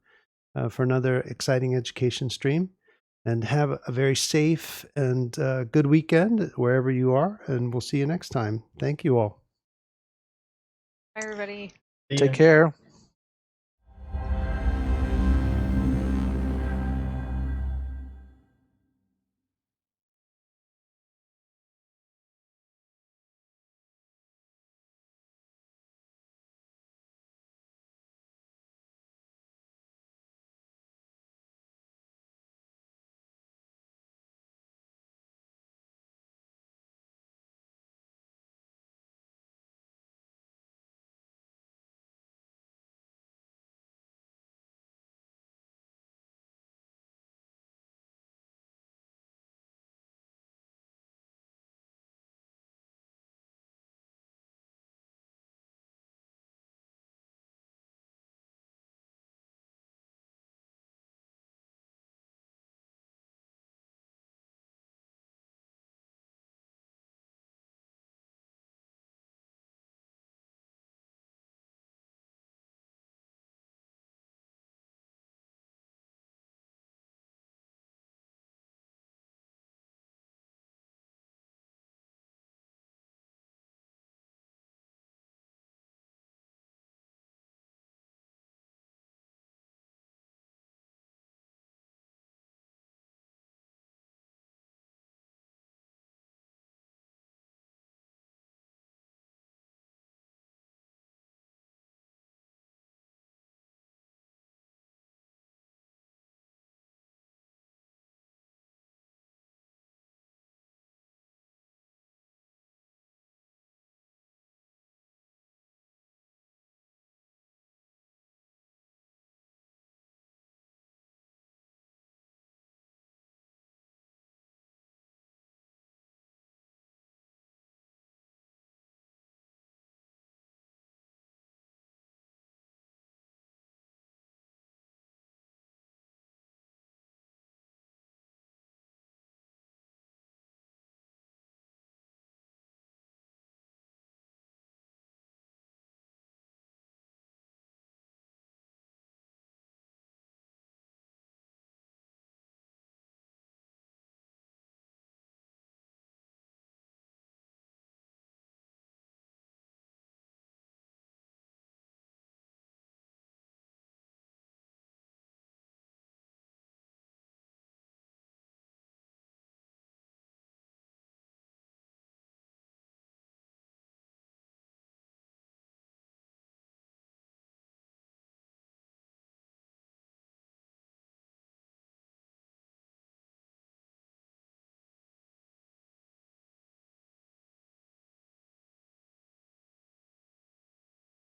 for another exciting education stream. And have a very safe and good weekend wherever you are. And we'll see you next time. Thank you all. Bye, everybody. Take care.